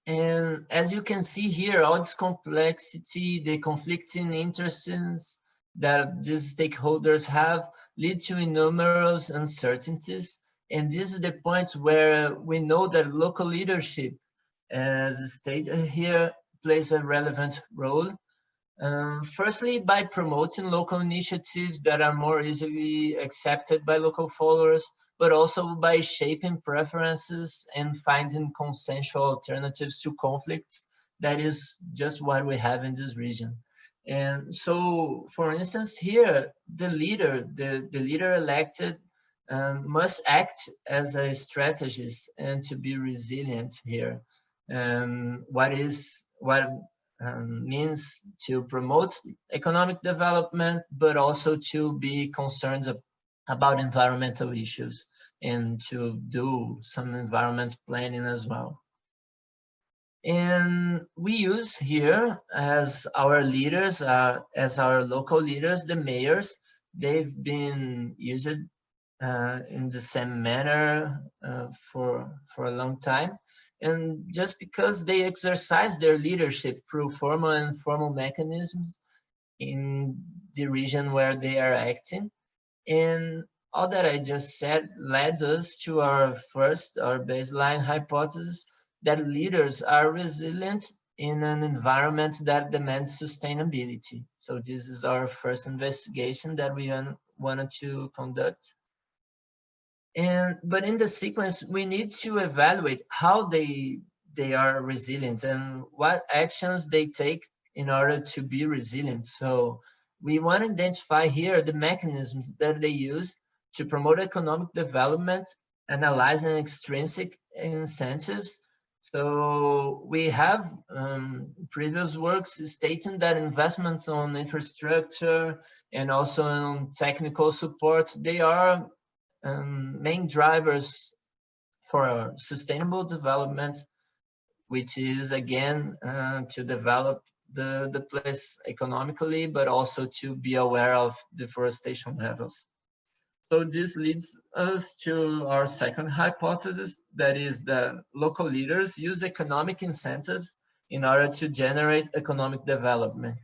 And as you can see here, all this complexity, the conflicting interests that these stakeholders have lead to numerous uncertainties. And this is the point where we know that local leadership, as stated here, plays a relevant role. Firstly, by promoting local initiatives that are more easily accepted by local followers, but also by shaping preferences and finding consensual alternatives to conflicts. That is just what we have in this region. And so, for instance, here, the leader elected must act as a strategist and to be resilient here. What means to promote economic development, but also to be concerned about environmental issues and to do some environment planning as well. And we use here as our leaders, as our local leaders, the mayors. They've been used in the same manner for a long time. And just because they exercise their leadership through formal and informal mechanisms in the region where they are acting. And all that I just said led us to our baseline hypothesis that leaders are resilient in an environment that demands sustainability. So this is our first investigation that we wanted to conduct. But in the sequence, we need to evaluate how they are resilient and what actions they take in order to be resilient. So we want to identify here the mechanisms that they use to promote economic development, analyzing extrinsic incentives. So we have previous works stating that investments on infrastructure and also on technical support, they are main drivers for sustainable development, which is again to develop the place economically, but also to be aware of deforestation levels. So this leads us to our second hypothesis, that is that local leaders use economic incentives in order to generate economic development.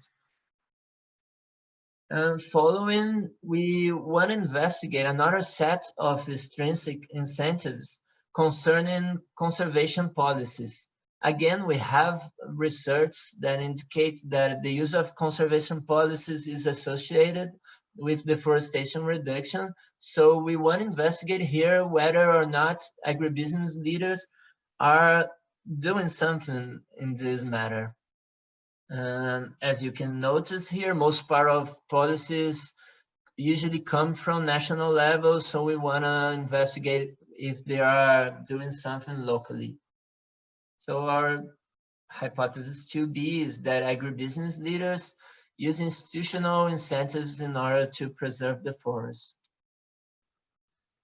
Following, we want to investigate another set of extrinsic incentives concerning conservation policies. Again, we have research that indicates that the use of conservation policies is associated with deforestation reduction. So we want to investigate here whether or not agribusiness leaders are doing something in this matter. As you can notice here, most part of policies usually come from national level, so we want to investigate if they are doing something locally. So our hypothesis 2B is that agribusiness leaders use institutional incentives in order to preserve the forest.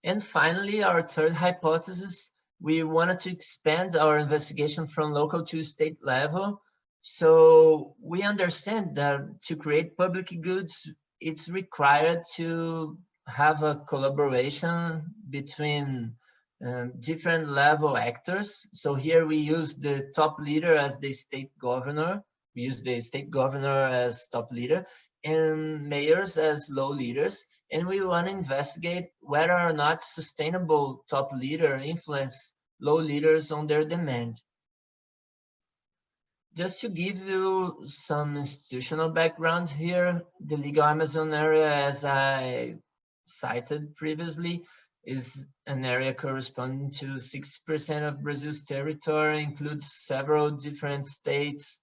And finally, our third hypothesis, we wanted to expand our investigation from local to state level. So we understand that to create public goods, it's required to have a collaboration between different level actors. So here we use the top leader as the state governor. We use the state governor as top leader and mayors as low leaders. And we want to investigate whether or not sustainable top leader influence low leaders on their demand. Just to give you some institutional background here, the legal Amazon area, as I cited previously, is an area corresponding to 60% of Brazil's territory, includes several different states.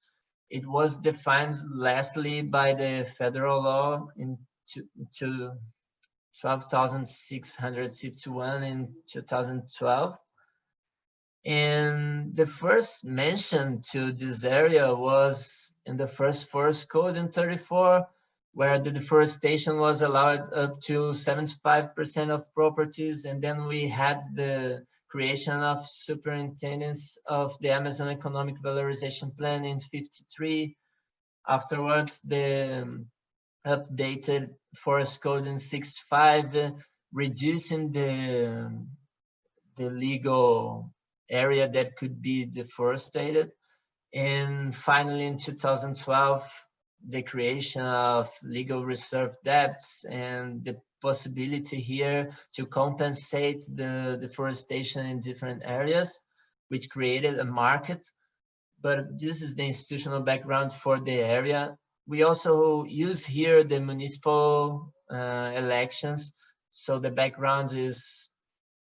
It was defined lastly by the federal law in 12,651 in 2012. And the first mention to this area was in the first forest code in 34, where the deforestation was allowed up to 75% of properties. And then we had the creation of superintendents of the Amazon Economic Valorization Plan in 53. Afterwards, the updated forest code in 65, reducing the legal area that could be deforested. And finally, in 2012, the creation of legal reserve debts and the possibility here to compensate the deforestation in different areas, which created a market. But this is the institutional background for the area. We also use here the municipal elections. So the background is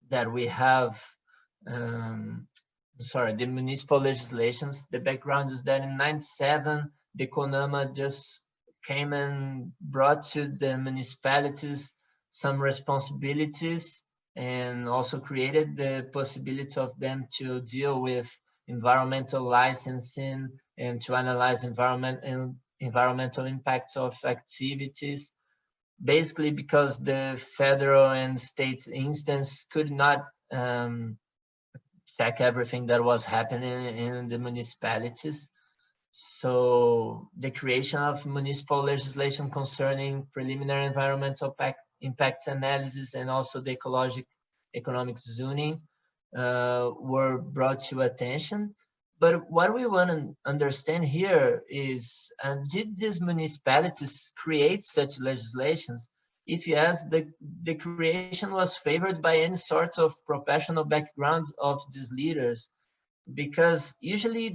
that we have, the municipal legislations. The background is that in 97, the CONAMA just came and brought to the municipalities some responsibilities and also created the possibility of them to deal with environmental licensing and to analyze environmental impacts of activities, basically because the federal and state instance could not check everything that was happening in the municipalities. So the creation of municipal legislation concerning preliminary environmental impact analysis and also the economic zoning were brought to attention. But what we want to understand here is, did these municipalities create such legislations? If yes, the creation was favored by any sort of professional backgrounds of these leaders, because usually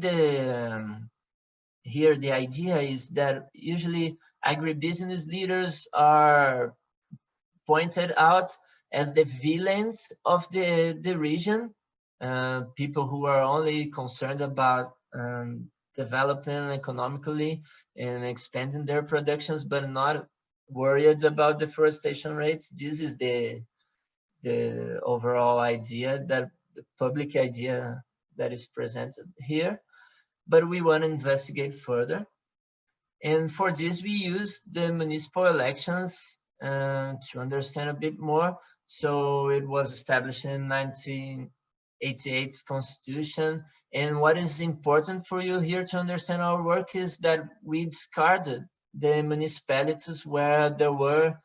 here the idea is that usually agribusiness leaders are pointed out as the villains of the region, people who are only concerned about developing economically and expanding their productions, but not worried about deforestation rates. This is the overall idea, that the public idea that is presented here. But we want to investigate further. And for this, we use the municipal elections to understand a bit more. So it was established in 1988's Constitution. And what is important for you here to understand our work is that we discarded the municipalities where there were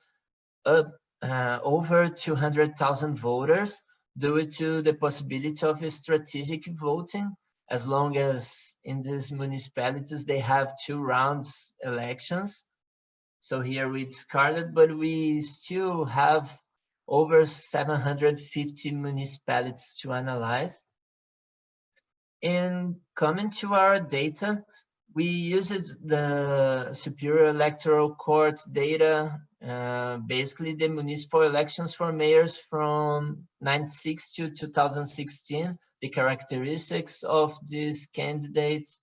over 200,000 voters due to the possibility of strategic voting, as long as in these municipalities they have 2 rounds elections. So here we discarded, but we still have over 750 municipalities to analyze. And coming to our data, we used the Superior Electoral Court data, basically the municipal elections for mayors from 96 to 2016, the characteristics of these candidates,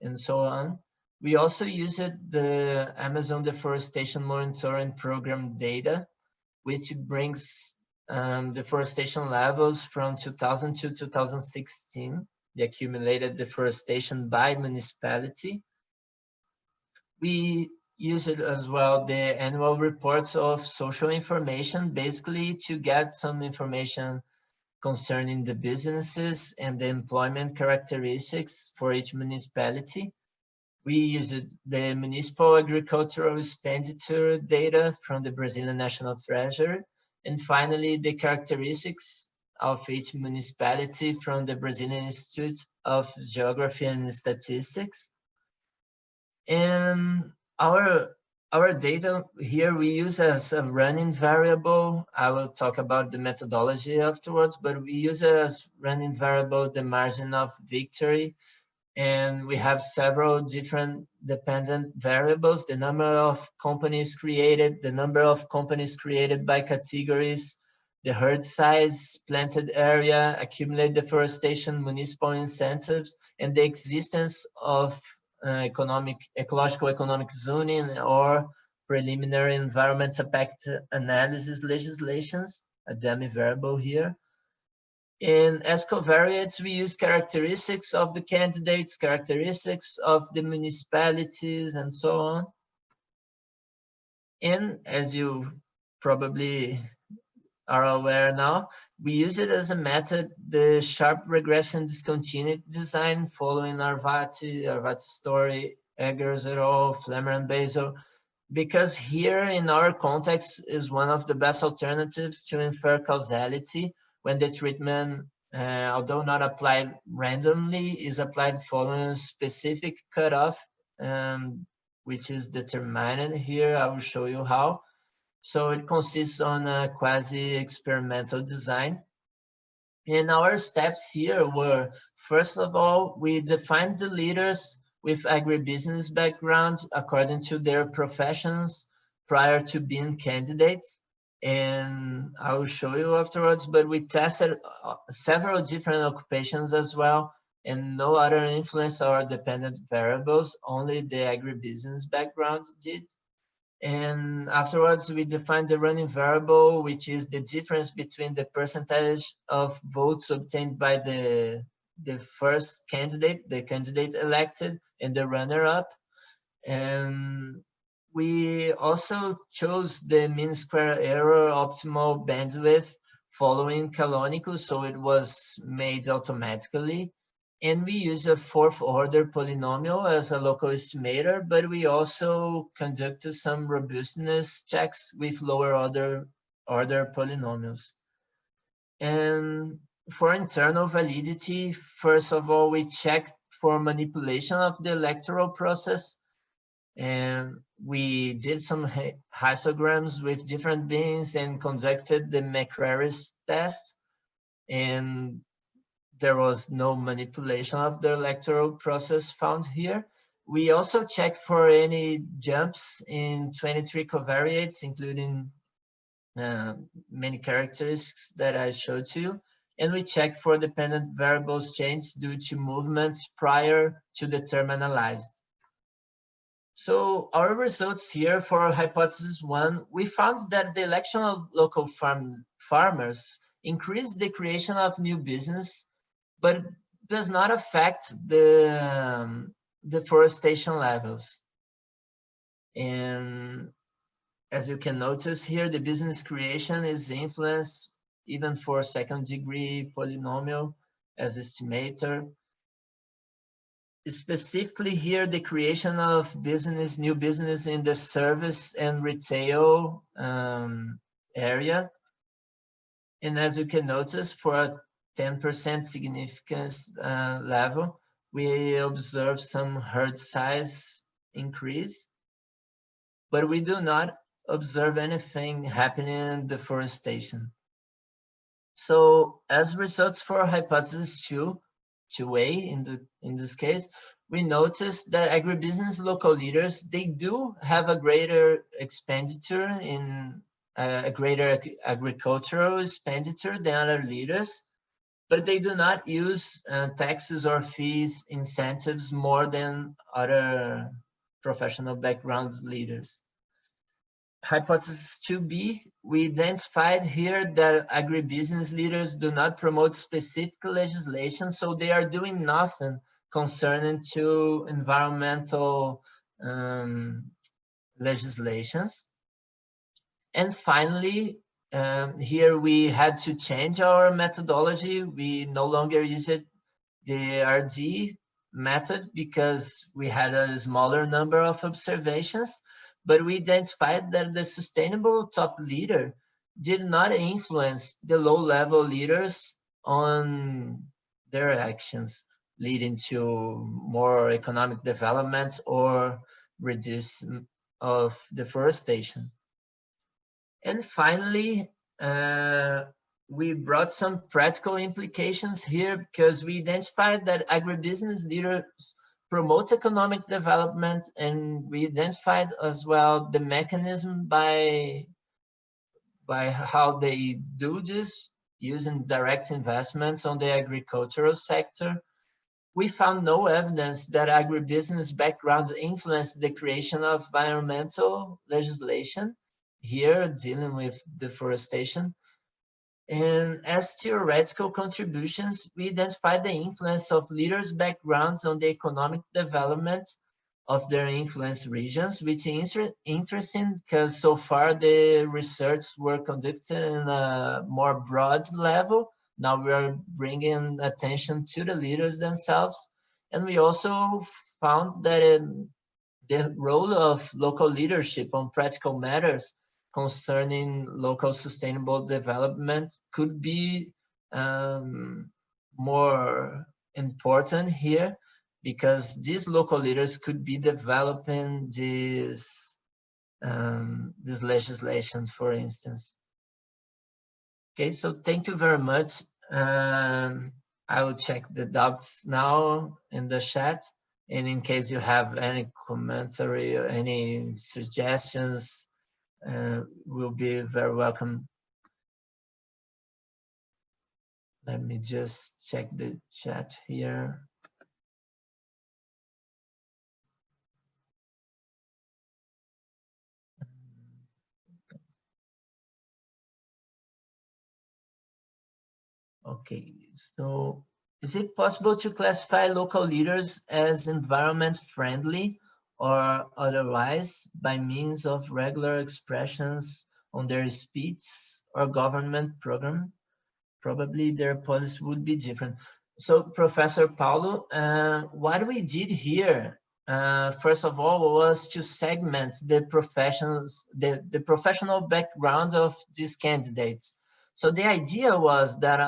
and so on. We also used the Amazon Deforestation Monitoring Program data, which brings deforestation levels from 2000 to 2016. the accumulated deforestation by municipality. We use it as well, the annual reports of social information, basically to get some information concerning the businesses and the employment characteristics for each municipality. We use the municipal agricultural expenditure data from the Brazilian National Treasury. And finally, the characteristics of each municipality from the Brazilian Institute of Geography and Statistics. And our data here we use as a running variable. I will talk about the methodology afterwards, but we use it as running variable, the margin of victory. And we have several different dependent variables, the number of companies created, the number of companies created by categories, the herd size, planted area, accumulated deforestation, municipal incentives, and the existence of ecological economic zoning or preliminary environment impact analysis legislations, a dummy variable here. And as covariates, we use characteristics of the candidates, characteristics of the municipalities, and so on. And as you probably are aware now, we use it as a method, the sharp regression discontinuity design, following Arvati story, Eggers et al., Flemmer and Basil, because here in our context is one of the best alternatives to infer causality when the treatment, although not applied randomly, is applied following a specific cutoff, which is determined here. I will show you how. So it consists on a quasi-experimental design. And our steps here were, first of all, we defined the leaders with agribusiness backgrounds according to their professions prior to being candidates. And I will show you afterwards, but we tested several different occupations as well, and no other influence or dependent variables, only the agribusiness background did. And afterwards, we defined the running variable, which is the difference between the percentage of votes obtained by the first candidate, the candidate elected, and the runner-up. And we also chose the mean square error optimal bandwidth following canonical, so it was made automatically. And we use a fourth order polynomial as a local estimator, but we also conducted some robustness checks with lower order polynomials. And for internal validity, first of all, we checked for manipulation of the electoral process. And we did some histograms with different beings and conducted the McCrary's test. And there was no manipulation of the electoral process found here. We also checked for any jumps in 23 covariates, including many characteristics that I showed to you. And we checked for dependent variables change due to movements prior to the term analyzed. So our results here for hypothesis 1, we found that the election of local farmers increased the creation of new business, but it does not affect the deforestation levels. And as you can notice here, the business creation is influenced even for second degree polynomial as estimator. Specifically here, the creation of new business in the service and retail area. And as you can notice, for a 10% significance level, we observe some herd size increase, but we do not observe anything happening in deforestation. So as results for hypothesis 2A in this case, we noticed that agribusiness local leaders, they do have a greater expenditure in a greater agricultural expenditure than other leaders, but they do not use taxes or fees, incentives more than other professional backgrounds leaders. hypothesis 2B, we identified here that agribusiness leaders do not promote specific legislation, so they are doing nothing concerning to environmental legislations. And finally, here we had to change our methodology. We no longer used the RD method because we had a smaller number of observations, but we identified that the sustainable top leader did not influence the low-level leaders on their actions, leading to more economic development or reduce of deforestation. And finally, we brought some practical implications here because we identified that agribusiness leaders promote economic development, and we identified as well the mechanism by how they do this, using direct investments on the agricultural sector. We found no evidence that agribusiness backgrounds influenced the creation of environmental legislation, here dealing with deforestation. And as theoretical contributions, we identified the influence of leaders' backgrounds on the economic development of their influence regions, which is interesting because so far the research were conducted in a more broad level. Now we are bringing attention to the leaders themselves. And we also found that the role of local leadership on practical matters concerning local sustainable development could be more important here, because these local leaders could be developing these legislations, for instance. Okay, so thank you very much. I will check the doubts now in the chat. And in case you have any commentary or any suggestions, will be very welcome. Let me just check the chat here. Okay, so is it possible to classify local leaders as environment friendly or otherwise by means of regular expressions on their speech or government program? Probably their policy would be different. So Professor Paulo, what we did here, first of all, was to segment the professionals, the professional backgrounds of these candidates. So the idea was that,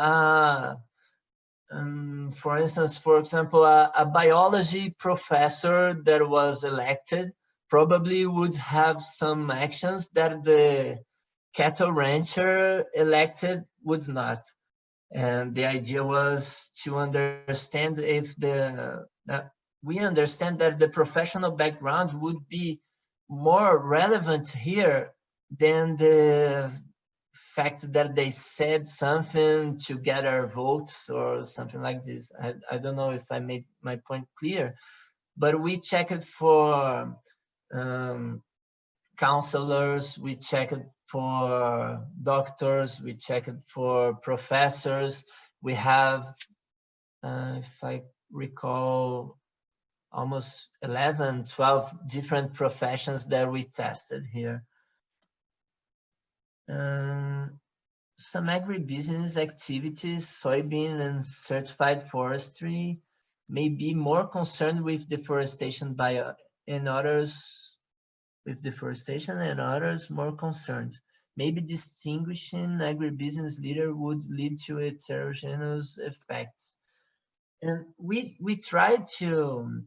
for instance, for example, a biology professor that was elected probably would have some actions that the cattle rancher elected would not. And the idea was to understand if we understand that the professional background would be more relevant here than the fact that they said something to get our votes or something like this. I don't know if I made my point clear, but we checked for counselors, we checked for doctors, we checked for professors. We have, if I recall, almost 11, 12 different professions that we tested here. Some agribusiness activities, soybean and certified forestry, may be more concerned with deforestation and others more concerned. Maybe distinguishing agribusiness leader would lead to heterogeneous effects. And we tried to,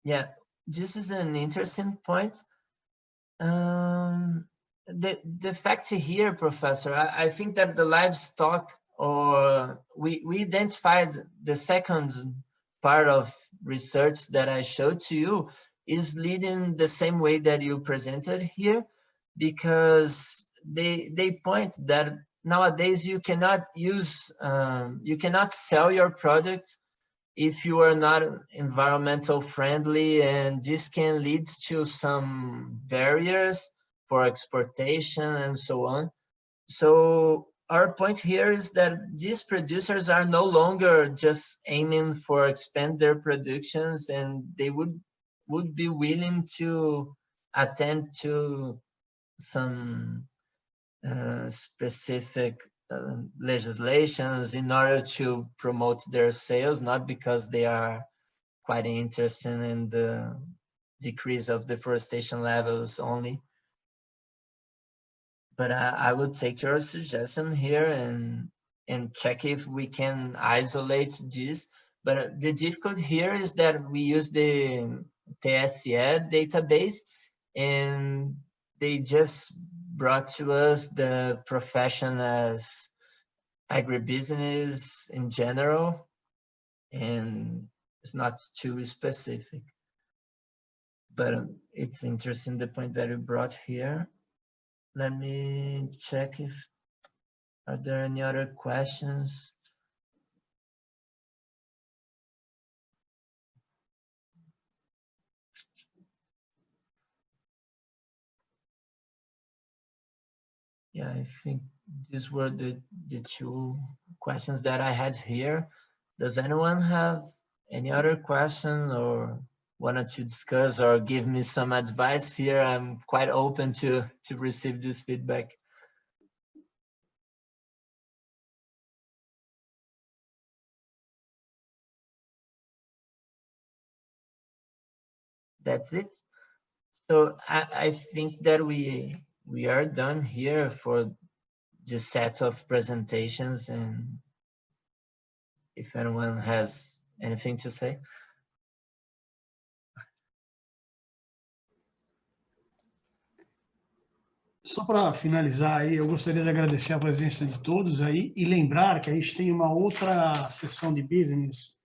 yeah, this is an interesting point. The fact here, Professor, I think that the livestock, or we identified the second part of research that I showed to you, is leading the same way that you presented here, because they point that nowadays you cannot use, you cannot sell your product if you are not environmental friendly, and this can lead to some barriers for exportation and so on. So our point here is that these producers are no longer just aiming for expand their productions, and they would be willing to attend to some specific legislations in order to promote their sales, not because they are quite interested in the decrease of deforestation levels only. But I would take your suggestion here and check if we can isolate this. But the difficulty here is that we use the TSE database, and they just brought to us the profession as agribusiness in general, and it's not too specific. But it's interesting the point that you brought here. Let me check if are there any other questions. Yeah, I think these were the two questions that I had here. Does anyone have any other question or wanted to discuss or give me some advice here? I'm quite open to receive this feedback. That's it. So I think that we are done here for this set of presentations, and if anyone has anything to say. Só para finalizar aí, eu gostaria de agradecer a presença de todos aí e lembrar que a gente tem uma outra sessão de business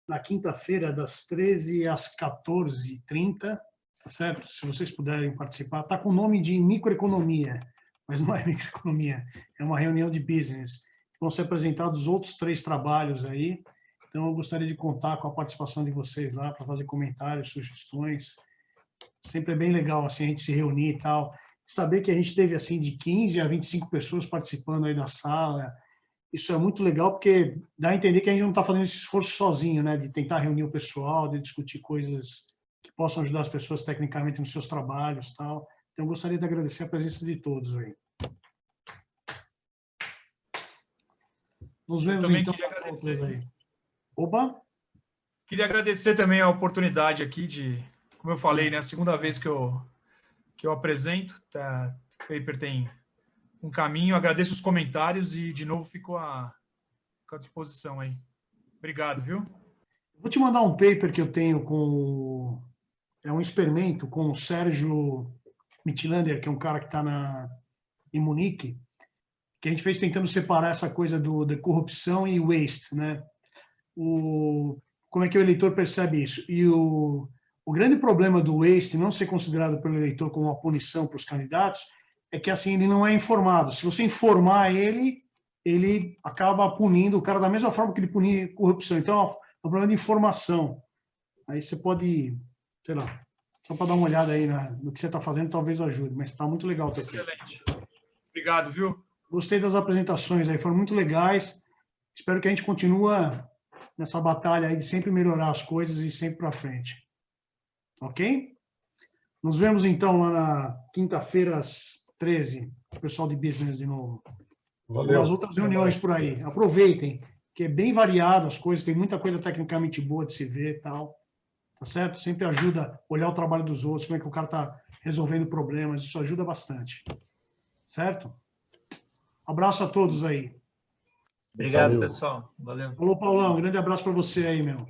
na quinta-feira, das 13 às 14h30, tá certo? Se vocês puderem participar, tá com o nome de microeconomia, mas não é microeconomia, é uma reunião de business. Vão ser apresentados outros 3 trabalhos aí, então eu gostaria de contar com a participação de vocês lá para fazer comentários, sugestões. Sempre é bem legal assim, a gente se reunir e tal. Saber que a gente teve assim de 15 a 25 pessoas participando aí da sala, isso é muito legal porque dá a entender que a gente não está fazendo esse esforço sozinho, né, de tentar reunir o pessoal, de discutir coisas que possam ajudar as pessoas tecnicamente nos seus trabalhos, tal. Então eu gostaria de agradecer a presença de todos aí. Nos vemos então nas outras aí. Opa! Queria agradecer também a oportunidade aqui de, como eu falei, né, a segunda vez que eu apresento, tá, o paper tem um caminho, agradeço os comentários e, de novo, fico à disposição aí. Obrigado, viu? Vou te mandar um paper que eu tenho com... É um experimento com o Sérgio Mittilander, que é um cara que está em Munique, que a gente fez tentando separar essa coisa da corrupção e waste, né? Como é que o eleitor percebe isso? E o grande problema do waste não ser considerado pelo eleitor como uma punição para os candidatos é que assim ele não é informado. Se você informar ele acaba punindo o cara da mesma forma que ele punia corrupção. Então, é um problema de informação. Aí você pode, sei lá, só para dar uma olhada aí no que você está fazendo, talvez ajude, mas está muito legal. Excelente. Obrigado, viu? Gostei das apresentações aí, foram muito legais. Espero que a gente continue nessa batalha aí de sempre melhorar as coisas e sempre para frente. Ok? Nos vemos então lá na quinta-feira às 13h, o pessoal de business de novo. Valeu. As outras reuniões por aí. Aproveitem, que é bem variado as coisas, tem muita coisa tecnicamente boa de se ver e tal. Tá certo? Sempre ajuda a olhar o trabalho dos outros, como é que o cara está resolvendo problemas, isso ajuda bastante. Certo? Abraço a todos aí. Obrigado, Valeu. pessoal. Valeu. Falou, Paulão. Um grande abraço para você aí, meu.